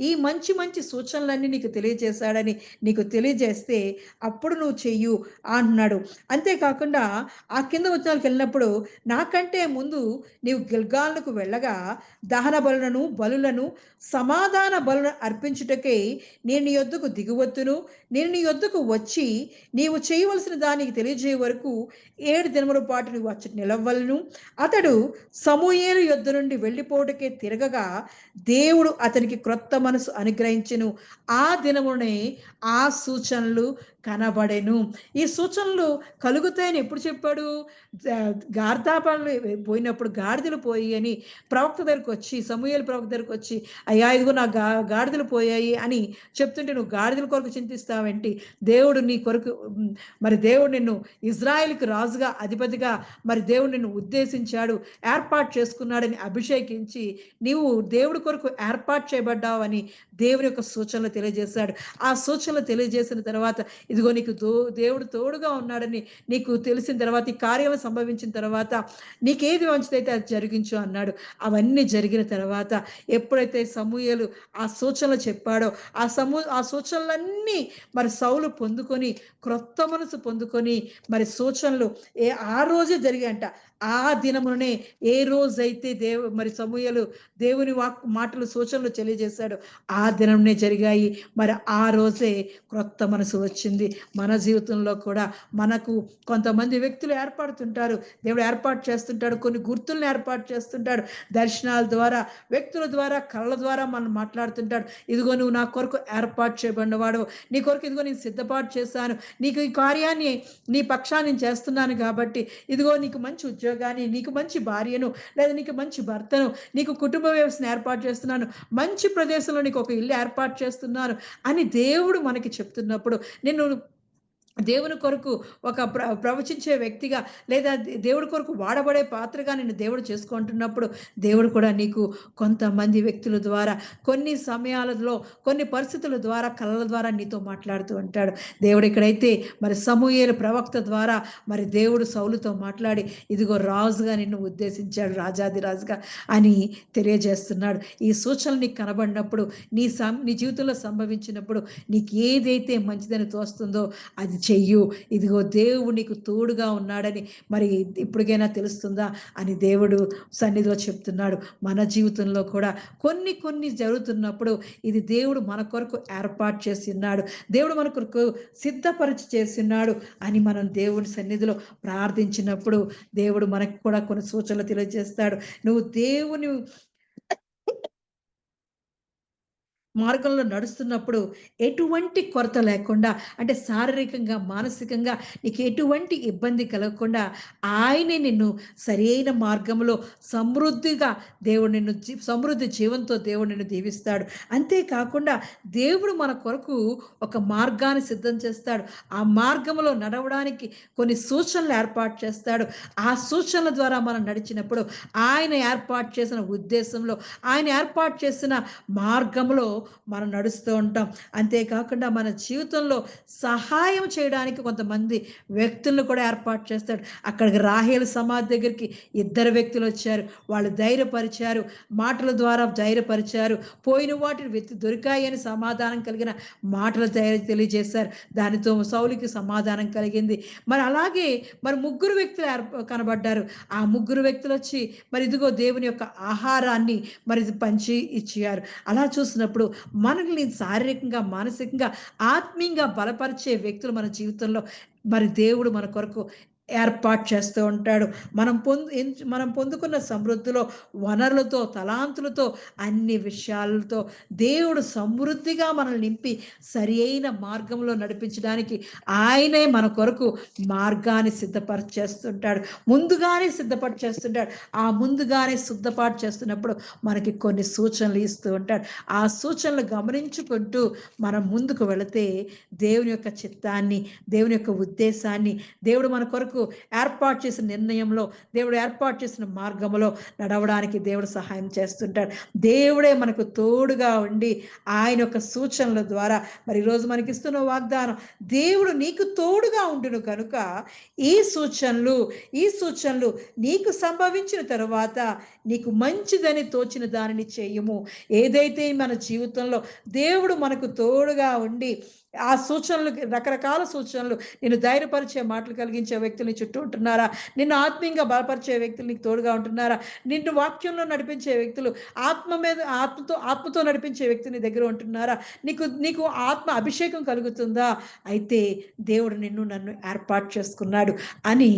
ఈ మంచి మంచి సూచనలన్నీ నీకు తెలియజేశాడని నీకు తెలియజేస్తే అప్పుడు నువ్వు చెయ్యు అంటున్నాడు. అంతేకాకుండా ఆ కింద వచనాలకు వెళ్ళినప్పుడు, నాకంటే ముందు నీవు గిల్గాలుకు వెళ్ళగా దహన బలులను సమాధాన బలులను అర్పించుటకై నేను నీ యొద్దకు దిగువచ్చును. నేను నీ యొద్దకు వచ్చి నీవు చేయవలసిన దానికి తెలియజేయ వరకు 7 దినముల పాటు నువ్వు వచ్చి నిలవలను. అతడు సమూయేలు యొద్ద నుండి వెళ్ళిపోవటకే తిరగగా దేవుడు అతనికి క్రొత్త మనసు అనుగ్రహించెను. ఆ దినమునే ఆ సూచనలు కనబడెను. ఈ సూచనలు కలుగుతాయని ఎప్పుడు చెప్పాడు? గార్దాపాలు పోయినప్పుడు గాడిదలు పోయి అని ప్రవక్త దగ్గరకు వచ్చి, సమూయేలు ప్రవక్త దగ్గరకు వచ్చి, అయ్యా ఇదిగో నా గాడిదలు పోయాయి అని చెప్తుంటే నువ్వు గాడిదల కొరకు చింతిస్తావేంటి? దేవుడు నీ కొరకు మరి దేవుడు నిన్ను ఇజ్రాయెల్కి రాజుగా, అధిపతిగా మరి దేవుడు నిన్ను ఉద్దేశించాడు, ఏర్పాటు చేసుకున్నాడని అభిషేకించి నీవు దేవుడి కొరకు ఏర్పాటు చేయబడ్డావని దేవుని యొక్క సూచనలు తెలియజేశాడు. ఆ సూచనలు తెలియజేసిన తర్వాత, ఇదిగో నీకు దేవుడు తోడుగా ఉన్నాడని నీకు తెలిసిన తర్వాత, ఈ కార్యం సంభవించిన తర్వాత నీకేది మంచిదైతే అది జరిగించు అన్నాడు. అవన్నీ జరిగిన తర్వాత ఎప్పుడైతే సమూయేలు ఆ సూచనలు చెప్పాడో, ఆ సూచనలన్నీ మరి సౌలు పొందుకొని, క్రొత్త మనసు పొందుకొని, మరి సూచనలు ఆ రోజే జరిగాయంట. ఆ దినమునే ఏ రోజైతే మరి సమూయేలు దేవుని మాటలు, సూచనలు తెలియజేశాడు, ఆ దినంనే జరిగాయి. మరి ఆ రోజే క్రొత్త మనసు వచ్చింది. మన జీవితంలో కూడా మనకు కొంతమంది వ్యక్తులు ఏర్పడుతుంటారు, దేవుడు ఏర్పాటు చేస్తుంటాడు, కొన్ని గుర్తులను ఏర్పాటు చేస్తుంటాడు, దర్శనాల ద్వారా, వ్యక్తుల ద్వారా, కళ్ళ ద్వారా మనం మాట్లాడుతుంటాడు. ఇదిగో నువ్వు నా కొరకు ఏర్పాటు చేయబడినవాడు, నీ కొరకు ఇదిగో నేను సిద్ధపాటు చేశాను, నీకు ఈ కార్యాన్ని నీ పక్షాన్ని నేను చేస్తున్నాను కాబట్టి, ఇదిగో నీకు మంచి ఉద్యోగాన్ని, నీకు మంచి భార్యను, లేదా నీకు మంచి భర్తను, నీకు కుటుంబ వ్యవస్థను ఏర్పాటు చేస్తున్నాను, మంచి ప్రదేశంలో నీకు ఒక ఇల్లు ఏర్పాటు చేస్తున్నాను అని దేవుడు మనకి చెప్తున్నప్పుడు, నిన్ను దేవుని కొరకు ఒక ప్రవచించే వ్యక్తిగా, లేదా దేవుడి కొరకు వాడబడే పాత్రగా నిన్ను దేవుడు చేసుకుంటున్నప్పుడు, దేవుడు కూడా నీకు కొంతమంది వ్యక్తుల ద్వారా, కొన్ని సమయాలలో, కొన్ని పరిస్థితుల ద్వారా, కలల ద్వారా నీతో మాట్లాడుతూ ఉంటాడు. దేవుడు ఇక్కడైతే మరి సమూయేలు ప్రవక్త ద్వారా మరి దేవుడు సౌలుతో మాట్లాడి, ఇదిగో రాజుగా నిన్ను ఉద్దేశించాడు, రాజాదిరాజుగా అని తెలియజేస్తున్నాడు. ఈ సూచనలు నీకు కనబడినప్పుడు, నీ జీవితంలో సంభవించినప్పుడు, నీకు ఏదైతే మంచిదని తోస్తుందో అది చెయ్యు. ఇదిగో దేవుడు నీకు తోడుగా ఉన్నాడని మరి ఇప్పటికైనా తెలుస్తుందా అని దేవుడు సన్నిధిలో చెప్తున్నాడు. మన జీవితంలో కూడా కొన్ని కొన్ని జరుగుతున్నప్పుడు ఇది దేవుడు మన కొరకు ఏర్పాటు చేసి ఉన్నాడు, దేవుడు మన కొరకు సిద్ధపరిచి చేస్తున్నాడు అని మనం దేవుడి సన్నిధిలో ప్రార్థించినప్పుడు దేవుడు మనకు కూడా కొన్ని సూచనలు తెలియజేస్తాడు. నువ్వు దేవుని మార్గంలో నడుస్తున్నప్పుడు ఎటువంటి కొరత లేకుండా, అంటే శారీరకంగా, మానసికంగా నీకు ఎటువంటి ఇబ్బంది కలగకుండా ఆయనే నిన్ను సరైన మార్గంలో సమృద్ధిగా దేవుడు నిన్ను సమృద్ధి జీవంతో దేవుడు నిన్ను దీవిస్తాడు. అంతేకాకుండా దేవుడు మన కొరకు ఒక మార్గాన్ని సిద్ధం చేస్తాడు. ఆ మార్గంలో నడవడానికి కొన్ని సూచనలు ఏర్పాటు చేస్తాడు. ఆ సూచనల ద్వారా మనం నడిచినప్పుడు ఆయన ఏర్పాటు చేసిన ఉద్దేశంలో, ఆయన ఏర్పాటు చేసిన మార్గంలో మనం నడుస్తూ ఉంటాం. అంతేకాకుండా మన జీవితంలో సహాయం చేయడానికి కొంతమంది వ్యక్తులను కూడా ఏర్పాటు చేస్తాడు. అక్కడికి రాహేలు సమాధి దగ్గరికి ఇద్దరు వ్యక్తులు వచ్చారు. వాళ్ళు ధైర్యపరిచారు, మాటల ద్వారా ధైర్యపరిచారు, పోయిన వాటిని దొరికాయి అని సమాధానం కలిగిన మాటలు తెలియజేశారు. దానితో సౌలుకి సమాధానం కలిగింది. మరి అలాగే మరి ముగ్గురు వ్యక్తులు కనబడ్డారు. ఆ ముగ్గురు వ్యక్తులు వచ్చి మరి ఇదిగో దేవుని యొక్క ఆహారాన్ని మరి పంచి ఇచ్చారు. అలా చూసినప్పుడు మనల్ని శారీరకంగా, మానసికంగా, ఆత్మీయంగా బలపరిచే వ్యక్తులు మన జీవితంలో మరి దేవుడు మన కొరకు ఏర్పాటు చేస్తూ ఉంటాడు. మనం పొందుకున్న సమృద్ధిలో, వనరులతో, తలాంతులతో, అన్ని విషయాలతో దేవుడు సమృద్ధిగా మనల్ని నింపి సరి అయిన మార్గంలో నడిపించడానికి ఆయనే మన కొరకు మార్గాన్ని సిద్ధపరిచేస్తుంటాడు, ముందుగానే సిద్ధపరిచేస్తుంటాడు. ఆ ముందుగానే సిద్ధపాటు చేస్తున్నప్పుడు మనకి కొన్ని సూచనలు ఇస్తూ ఉంటాడు. ఆ సూచనలు గమనించుకుంటూ మనం ముందుకు వెళితే దేవుని యొక్క చిత్తాన్ని, దేవుని యొక్క ఉద్దేశాన్ని, దేవుడు మన కొరకు ఏర్పాటు చేసిన నిర్ణయంలో, దేవుడు ఏర్పాటు చేసిన మార్గంలో నడవడానికి దేవుడు సహాయం చేస్తుంటాడు. దేవుడే మనకు తోడుగా ఉండి ఆయన యొక్క సూచనల ద్వారా మరి ఈరోజు మనకి ఇస్తున్న వాగ్దానం, దేవుడు నీకు తోడుగా ఉండును కనుక ఈ సూచనలు నీకు సంభవించిన తరువాత నీకు మంచిదని తోచిన దానిని చేయము. ఏదైతే మన జీవితంలో దేవుడు మనకు తోడుగా ఉండి ఆ సూచనలు, రకరకాల సూచనలు, నిన్ను ధైర్యపరిచే మాటలు కలిగించే వ్యక్తులు చుట్టూ ఉంటున్నారా? నిన్ను ఆత్మీయంగా బలపరిచే వ్యక్తులు నీకు తోడుగా ఉంటున్నారా? నిన్ను వాక్యంలో నడిపించే వ్యక్తులు, ఆత్మతో నడిపించే వ్యక్తులు నీ దగ్గర ఉంటున్నారా? నీకు ఆత్మ అభిషేకం కలుగుతుందా? అయితే దేవుడు నన్ను ఏర్పాటు చేసుకున్నాడు అని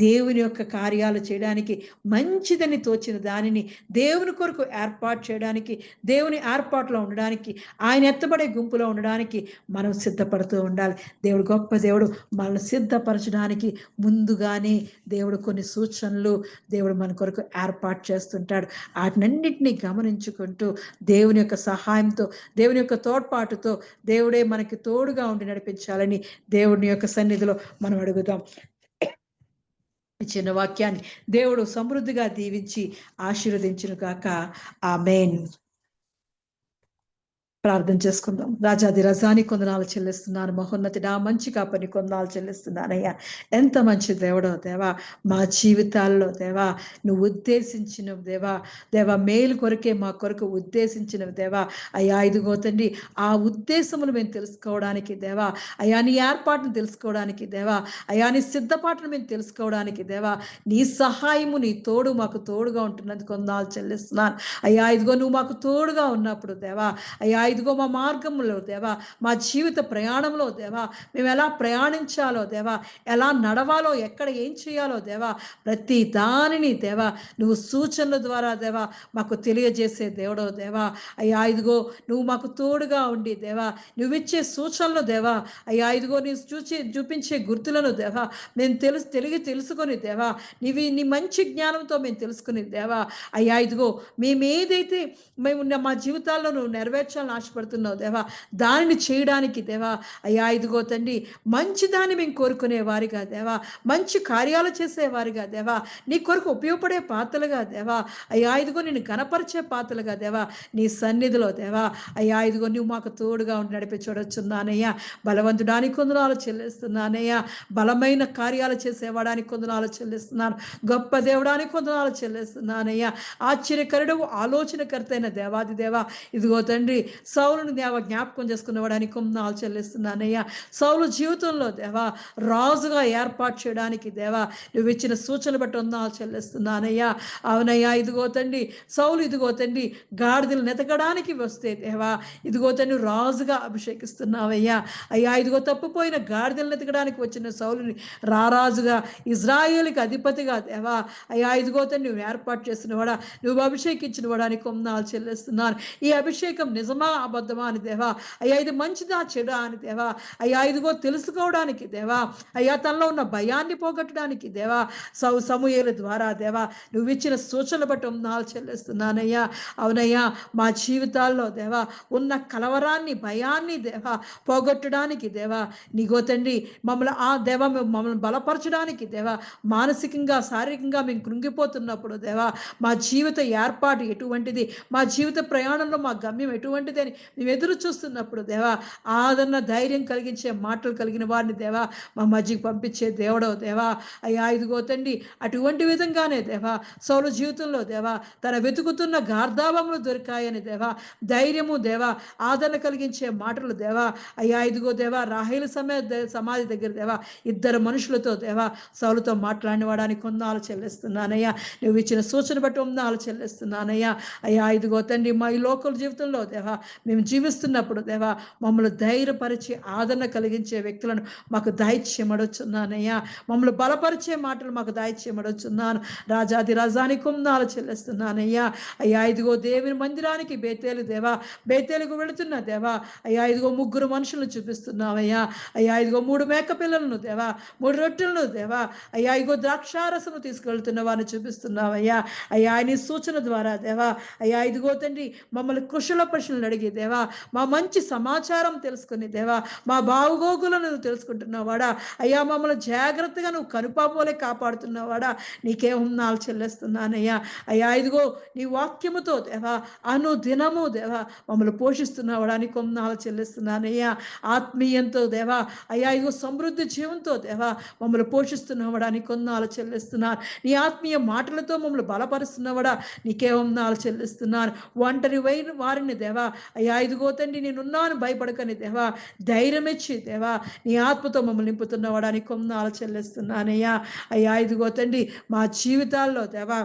దేవుని యొక్క కార్యాలు చేయడానికి, మంచిదని తోచిన దానిని దేవుని కొరకు ఏర్పాటు చేయడానికి, దేవుని ఏర్పాటులో ఉండడానికి, ఆయన ఎత్తబడే గుంపులో ఉండడానికి మనం సిద్ధపడుతూ ఉండాలి. దేవుడు గొప్ప దేవుడు. మనల్ని సిద్ధపరచడానికి ముందుగానే దేవుడు కొన్ని సూచనలు దేవుడు మన కొరకు ఏర్పాటు చేస్తుంటాడు. వాటినన్నింటినీ గమనించుకుంటూ దేవుని యొక్క సహాయంతో, దేవుని యొక్క తోడ్పాటుతో దేవుడే మనకి తోడుగా ఉండి నడిపించాలని దేవుని యొక్క సన్నిధిలో మనం అడుగుదాం. చిన్న వాక్యాన్ని దేవుడు సమృద్ధిగా దీవించి ఆశీర్వదించును గాక. ఆమేన్. ప్రార్థన చేసుకుందాం. రాజాది రజాని కొందనాలు చెల్లిస్తున్నాను, మహోన్నతుడా మంచి కాపని కొందనాలు చెల్లిస్తున్నానయ్యా. ఎంత మంచి దేవుడో దేవా, మా జీవితాల్లో దేవా నువ్వు ఉద్దేశించిన దేవా మేలు కొరకే మా కొరకు ఉద్దేశించిన దేవా అయ్యా, ఇదిగో తండ్రి ఆ ఉద్దేశములు మేము తెలుసుకోవడానికి దేవా, అయ్యా నీ ఏర్పాటును తెలుసుకోవడానికి దేవా, అయ్యా నీ సిద్ధపాటును మేము తెలుసుకోవడానికి దేవా, నీ సహాయము, నీ తోడు మాకు తోడుగా ఉంటున్నందుకు కొందనాలు చెల్లిస్తున్నాను అయ్యా. ఇదిగో నువ్వు మాకు తోడుగా ఉన్నప్పుడు దేవా, అయ్యా ఇదిగో మా మార్గంలో దేవా, మా జీవిత ప్రయాణంలో దేవా, మేము ఎలా ప్రయాణించాలో దేవా, ఎలా నడవాలో, ఎక్కడ ఏం చేయాలో దేవా, ప్రతి దానిని దేవా నువ్వు సూచనల ద్వారా దేవా మాకు తెలియజేసే దేవుడో దేవా. అయ్యా ఇదిగో నువ్వు మాకు తోడుగా ఉండి దేవా, నువ్విచ్చే సూచనలు దేవా, అయ్యా ఇదిగో నీవు చూపించే గుర్తులను దేవా మేము తెలుసుకొని దేవా, నీ మంచి జ్ఞానంతో మేము తెలుసుకుని దేవా, అయ్యా ఇదిగో మేము ఏదైతే మా జీవితాల్లో నువ్వు నెరవేర్చాలని ఆశపడుతున్నావు దేవా, దానిని చేయడానికి దేవా అయ్యా ఇదిగో తండ్రి మంచి దాన్ని మేము కోరుకునే వారిగా దేవా, మంచి కార్యాలు చేసేవారిగా దేవా, నీ కొరకు ఉపయోగపడే పాత్రలుగా దేవా అయ్యా ఇదిగో నేను గణపరిచే పాత్రలుగా దేవా నీ సన్నిధిలో దేవా అయ్యా ఇదిగో నువ్వు మాకు తోడుగా ఉండి నడిపి చూడొచ్చున్నానయ్యా. బలవంతుడానికి కొందనాలు చెల్లిస్తున్నానయ్యా, బలమైన కార్యాలు చేసేవాడానికి కొందనాలు చెల్లిస్తున్నాను, గొప్ప దేవుడానికి కొందనాలు చెల్లిస్తున్నానయ్యా. ఆశ్చర్యకరుడు ఆలోచనకర్త అయిన దేవాది దేవా ఇదిగో తండ్రి సౌలును దేవ జ్ఞాపకం చేసుకునేవాడానికి కొందనాలు చెల్లిస్తున్నానయ్యా. సౌలు జీవితంలో దేవా రాజుగా ఏర్పాటు చేయడానికి దేవా నువ్వు ఇచ్చిన సూచనలు బట్టి వందనాలు చెల్లిస్తున్నానయ్యా. అవునయ్యా ఇదిగో తండ్రి సౌలు ఇదిగో తండ్రి గాడిదలు నెతకడానికి వస్తే దేవా ఇదిగో తండ్రి రాజుగా అభిషేకిస్తున్నావయ్యా. అయ్యా ఇదిగో తప్పిపోయిన గాడిదలను ఎతకడానికి వచ్చిన సౌలుని రారాజుగా ఇజ్రాయేలుకి అధిపతిగా దేవా అయ్యా ఇదిగో తండ్రి నువ్వు ఏర్పాటు చేసిన వాడా, నువ్వు అభిషేకించిన వాడానికి కొందనాలు చెల్లిస్తున్నాను. ఈ అభిషేకం నిజమా అబద్ధమా అని దేవా అయ్యా ఇది మంచిదా చెడా అని దేవా అయ్యా ఇదిగో తెలుసుకోవడానికి దేవా అయ్యా తనలో ఉన్న భయాన్ని పోగొట్టడానికి దేవా సమూయేలు ద్వారా దేవా నువ్వు ఇచ్చిన సూచనలు బట్టి వందనాలు చెల్లిస్తున్నానయ్యా. అవునయ్యా మా జీవితాల్లో దేవా ఉన్న కలవరాన్ని భయాన్ని దేవా పోగొట్టడానికి దేవా నీగో తండ్రి మమ్మల్ని ఆ దేవా మమ్మల్ని బలపరచడానికి దేవా మానసికంగా శారీరకంగా మేము కృంగిపోతున్నప్పుడు దేవా మా జీవిత ఏర్పాటు ఎటువంటిది, మా జీవిత ప్రయాణంలో మా గమ్యం ఎటువంటిది అని మేము ఎదురు చూస్తున్నప్పుడు దేవా ఆదరణ ధైర్యం కలిగించే మాటలు కలిగిన వారిని దేవా మా మధ్యకి పంపించే దేవుడో దేవా అయ్యా ఇదిగో తండ్రి అటువంటి విధంగానే దేవా సౌలు జీవితంలో దేవా తన వెతుకుతున్న గార్ధావములు దొరికాయని దేవా ధైర్యము దేవా ఆదరణ కలిగించే మాటలు దేవా అయ్యా ఇదిగో దేవా రాహేలు సమాధి దగ్గర దేవా ఇద్దరు మనుషులతో దేవా సౌలుతో మాట్లాడిన వాడానికి కొందనాలు చెల్లిస్తున్నానయ్యా. నువ్వు ఇచ్చిన సూచన బట్టి వందనాలు చెల్లిస్తున్నానయ్యా. అయ్యా ఇదిగో తండ్రి మా ఈ లోకల్ జీవితంలో దేవా మేము జీవిస్తున్నప్పుడు దేవా మమ్మల్ని ధైర్యపరిచి ఆదరణ కలిగించే వ్యక్తులను మాకు దయచేయమడుచున్నానయ్యా. మమ్మల్ని బలపరిచే మాటలు మాకు దయచేయమడుచున్నాను. రాజాది రాజానికి కొందనాలు చెల్లిస్తున్నానయ్యా. అయ్యా ఇదిగో దేవుని మందిరానికి బేతేలు దేవా బేతేలుకు వెళుతున్న దేవా అయ్యా ఇదిగో ముగ్గురు మనుషులను చూపిస్తున్నావయ్యా. అయ్యా ఇదిగో 3 మేక పిల్లలను దేవా 3 రొట్టెలను దేవా అయ్యా ఇదిగో ద్రాక్షారసము తీసుకెళ్తున్న వారిని చూపిస్తున్నావయ్యా. అయ్యా నీ సూచన ద్వారా దేవా అయ్యా ఇదిగో తండ్రి మమ్మల్ని కుశల ప్రశ్నలు అడిగి దేవా మా మంచి సమాచారం తెలుసుకుని దేవా మా బావుగోగులను తెలుసుకుంటున్నవాడా అయ్యా మమ్మల్ని జాగ్రత్తగా నువ్వు కనుపాపోలే కాపాడుతున్నవాడా నీకే వందనాలు చెల్లిస్తున్నానయ్యా. అయ్యా ఇదిగో నీ వాక్యముతో దేవా అనుదినము దేవా మమ్మల్ని పోషిస్తున్నవాడానికి వందనాలు చెల్లిస్తున్నానయ్యా. ఆత్మీయంతో దేవా అయ్యా ఇదిగో సమృద్ధి జీవంతో దేవా మమ్మల్ని పోషిస్తున్నవాడానికి వందనాలు చెల్లిస్తున్నాను. నీ ఆత్మీయ మాటలతో మమ్మల్ని బలపరుస్తున్నవాడా నీకే వందనాలు చెల్లిస్తున్నాను. ఒంటరి వారిని దేవా అయ్యా ఇదిగో తండ్రి నేనున్నాను భయపడకని దేవా ధైర్యం ఇచ్చి దేవా నీ ఆత్మతో మమ్మల్ని నింపుతున్నవాడానికి వందనాలు చెల్లిస్తున్నానయ్యా. అయ్యా ఇదిగో తండ్రి మా జీవితాల్లో దేవా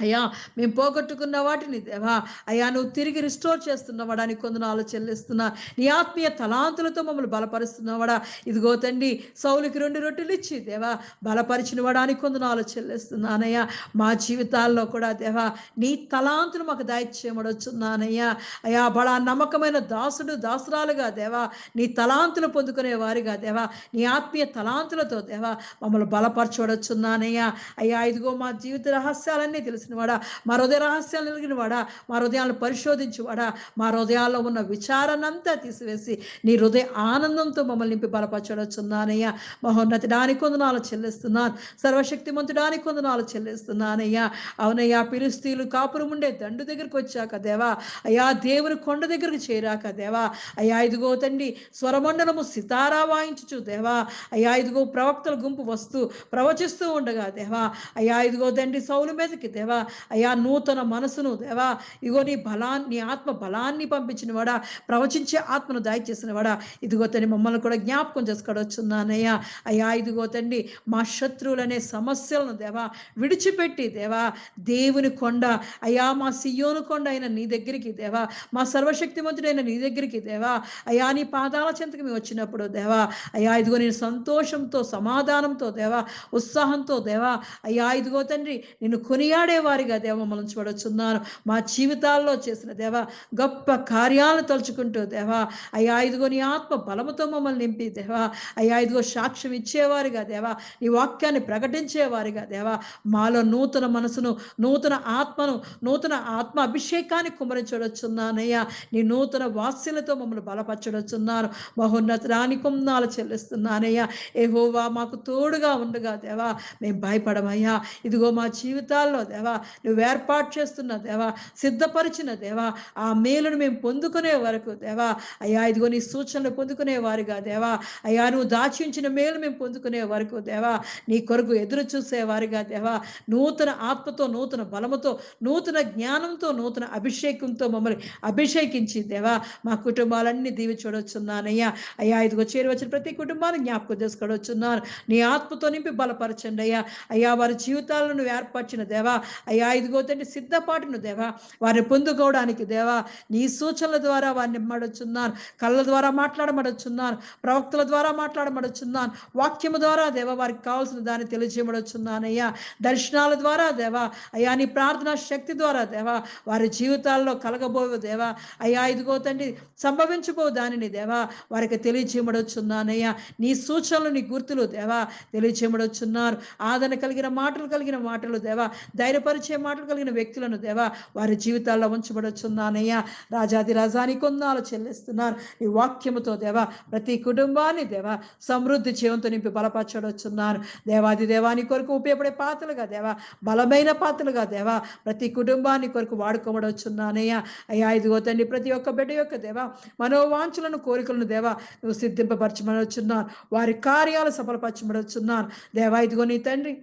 అయ్యా మేము పోగొట్టుకున్న వాటిని దేవా అయ్యా నువ్వు తిరిగి రిస్టోర్ చేస్తున్నవాడానికి కొందనాలు చెల్లిస్తున్నా. నీ ఆత్మీయ తలాంతులతో మమ్మల్ని బలపరుస్తున్నవాడా ఇదిగో తండ్రి సౌలుకి 2 రొట్టెలు ఇచ్చి దేవా బలపరిచిన వాడానికి కొందనాలు చెల్లిస్తున్నానయ్యా. మా జీవితాల్లో కూడా దేవా నీ తలాంతులు మాకు దయచేయమడొచ్చున్నానయ్యా. అయ్యా బడా నమ్మకమైన దాసుడు దాసురాలుగా దేవా నీ తలాంతులు పొందుకునే వారిగా దేవా నీ ఆత్మీయ తలాంతులతో దేవా మమ్మల్ని బలపరచవడొచ్చున్నానయ్యా. అయ్యా ఇదిగో మా జీవిత రహస్యాలన్నీ తెలుసు వాడా మా హృదయ రహస్యాలు కలిగిన వాడా మా హృదయాలను పరిశోధించువాడా మా హృదయాల్లో ఉన్న విచారణంతా తీసివేసి నీ హృదయ ఆనందంతో మమ్మల్ని నింపి బలపరచవచ్చున్నానయ్యా. మహోన్నతుడానికి వందనాలు చెల్లిస్తున్నాను. సర్వశక్తిమంతుడానికి వందనాలు చెల్లిస్తున్నానయ్యా. అవునయ్యా ఫిలిష్తీయులు కాపురం ఉండే దండు దగ్గరికి వచ్చాక దేవా అయ్యా దేవుని కొండ దగ్గరికి చేరాక దేవా అయ్యా ఇదిగో తండ్రి స్వరమండలము సితారా వాయించుచు దేవా అయ్యా ఇదిగో ప్రవక్తల గుంపు వస్తూ ప్రవచిస్తూ ఉండగా దేవా అయ్యా ఇదిగో తండ్రి సౌలు మీదకి దేవా అయ్యా నూతన మనసును దేవా ఇగో నీ ఆత్మ బలాన్ని పంపించిన వాడా ప్రవచించే ఆత్మను దయచేసిన వాడా ఇదిగో తండ్రి మమ్మల్ని కూడా జ్ఞాపకం చేసుకోవచ్చున్నానయ్యా. అయ్యా ఇదిగో తండ్రి మా శత్రువులనే సమస్యలను దేవా విడిచిపెట్టి దేవా దేవుని కొండ అయ్యా మా సియోను కొండ అయిన నీ దగ్గరికి దేవా మా సర్వశక్తిమంతుడైన నీ దగ్గరికి దేవా అయ్యా నీ పాదాల చెంతకు మేము వచ్చినప్పుడు దేవా అయ్యా ఇదిగో నేను సంతోషంతో సమాధానంతో దేవా ఉత్సాహంతో దేవా అయ్యా ఇదిగో తండ్రి నిన్ను కొనియాడే వారిగా దేవ మమ్మల్ని ఉంచబడుచున్నాను. మా జీవితాల్లో చేసిన దేవ గొప్ప కార్యాలను తలుచుకుంటూ దేవా అయ్యా ఇదిగో నీ ఆత్మ బలముతో మమ్మల్ని నింపి దేవా అయ్యా ఇదిగో సాక్ష్యం ఇచ్చేవారిగా దేవా నీ వాక్యాన్ని ప్రకటించేవారిగా దేవా మాలో నూతన మనసును, నూతన ఆత్మను, నూతన ఆత్మ అభిషేకాన్ని కుమరించడొచ్చున్నానయ్యా. నీ నూతన వాస్యలతో మమ్మల్ని బలపరచడొచ్చున్నాను. మహోన్నతానికి వందనాలు చెల్లిస్తున్నానయ్యా. యెహోవా మాకు తోడుగా ఉండగా దేవా మేము భయపడమయ్యా. ఇదిగో మా జీవితాల్లో దేవా నువ్వు ఏర్పాటు చేస్తున్న దేవా, సిద్ధపరిచిన దేవా ఆ మేలును మేము పొందుకునే వరకు దేవా అయ్యా ఇదిగో నీ సూచనలు పొందుకునే వారిగా దేవా అయ్యా నువ్వు దాచించిన మేలు మేము పొందుకునే వరకు దేవా నీ కొరకు ఎదురు చూసేవారిగా దేవా నూతన ఆత్మతో, నూతన బలముతో, నూతన జ్ఞానంతో, నూతన అభిషేకంతో మమ్మల్ని అభిషేకించి దేవా మా కుటుంబాలన్నీ దీవి చూడొచ్చున్నానయ్యా. అయ్యా ఇదిగో చేరి వచ్చిన ప్రతి కుటుంబాన్ని జ్ఞాపకం చేసుకోవచ్చున్నాను. నీ ఆత్మతో నింపి బలపరచండి అయ్యా. అయ్యా వారి జీవితాలను నువ్వు ఏర్పరిచిన దేవా అయ్యా ఇదిగో తండ్రి సిద్ధపాటును దేవా వారిని పొందుకోవడానికి దేవా నీ సూచనల ద్వారా వారిని ఇమ్మడొచ్చున్నాను. కళ్ళ ద్వారా మాట్లాడమడొచ్చున్నాను, ప్రవక్తల ద్వారా మాట్లాడమడొచ్చున్నాను, వాక్యము ద్వారా దేవా వారికి కావాల్సిన దాన్ని తెలియజేయమడొచ్చున్నానయ్యా. దర్శనాల ద్వారా దేవా అయ్యా నీ ప్రార్థనా శక్తి ద్వారా దేవా వారి జీవితాల్లో కలగబోవు దేవా అయ్యా ఇదిగో తండ్రి సంభవించబో దానిని దేవా వారికి తెలియజేయమడొచ్చున్నానయ్యా. నీ సూచనలు, నీ గుర్తులు దేవా తెలియజేయమడొచ్చున్నారు. ఆదరణ కలిగిన మాటలు దేవా, ధైర్యపరిచే మాటలు కలిగిన వ్యక్తులను దేవా వారి జీవితాల్లో ఉంచబడొచ్చున్నానయ్యా. రాజాది రాజాని కొందాలు చెల్లిస్తున్నారు. ఈ వాక్యముతో దేవా ప్రతి కుటుంబాన్ని దేవా సమృద్ధి జీవంతో నింపి బలపరచడొచ్చున్నారు. దేవాది దేవాని కొరకు ఉపయోగపడే పాత్రలుగా దేవా, బలమైన పాత్రలుగా దేవా ప్రతి కుటుంబాన్ని కొరకు వాడుకోబడొచ్చున్నానయ్యా. అయ్యా ఇదిగో తండ్రి ప్రతి ఒక్క బిడ్డ యొక్క దేవా మనోవాంఛలను, కోరికలను దేవా నువ్వు సిద్ధింపబరచమనొచ్చున్నాను. వారి కార్యాలు సఫలపరచమనొచ్చున్నాను. దేవా ఇదిగో నీ తండ్రి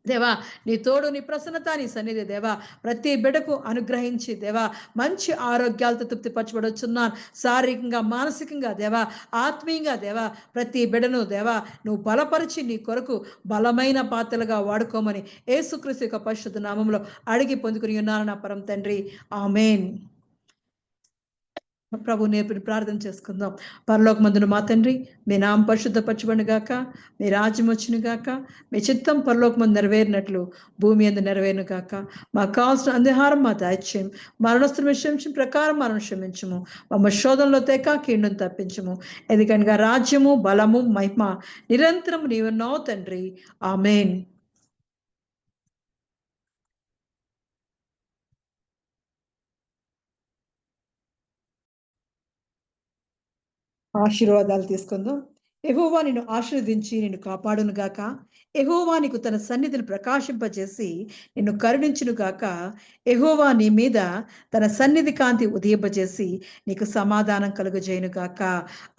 దేవా నీ తోడు, నీ ప్రసన్నత, నీ సన్నిధి దేవా ప్రతి బిడకు అనుగ్రహించి దేవా మంచి ఆరోగ్యాలతో తృప్తిపరచబడొచ్చున్నాను. శారీరకంగా, మానసికంగా దేవా, ఆత్మీయంగా దేవా ప్రతి బిడను దేవా నువ్వు బలపరిచి నీ కొరకు బలమైన పాత్రలుగా వాడుకోమని యేసుక్రీస్తు యొక్క పరిశుద్ధ నామంలో అడిగి పొందుకుని ఉన్నాను నా పరమ తండ్రి. ఆమేన్. ప్రభు నేర్పిన ప్రార్థన చేసుకుందాం. పరలోకమందున మా తండ్రి, మీ నామం పరిశుద్ధపరచబడును గాక, మీ రాజ్యం వచ్చును గాక, మీ చిత్తం పరలోకమందు నెరవేరినట్లు భూమి యందు నెరవేరును గాక. మాకు కావాల్సిన అంధహారం మా దాయిచ్యం, మరణస్తుల విషయం ప్రకారం మనం క్షమించము, మమ్మ శోధనలో తేక కీడును తప్పించము. ఎందుకనగా రాజ్యము, బలము, మహిమ నిరంతరం నీవున్నావు తండ్రి. ఆమేన్. ఆశీర్వాదాలు తీసుకుందాం. యెహోవా నిన్ను ఆశీర్వదించి నిన్ను కాపాడును గాక. యెహోవా నీకు తన సన్నిధిని ప్రకాశింపజేసి నిన్ను కరుణించును గాక. యెహోవా నీ మీద తన సన్నిధి కాంతి ఉదయింపజేసి నీకు సమాధానం కలుగజేయును గాక.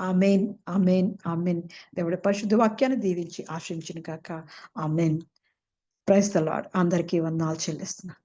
ఆమేన్, ఆమేన్, ఆమేన్. దేవుడి పరిశుద్ధ వాక్యాన్ని దీవించి ఆశీర్వదించును గాక. ఆమేన్. Praise the lord. అందరికీ వందనాలు చెల్లిస్తున్నాను.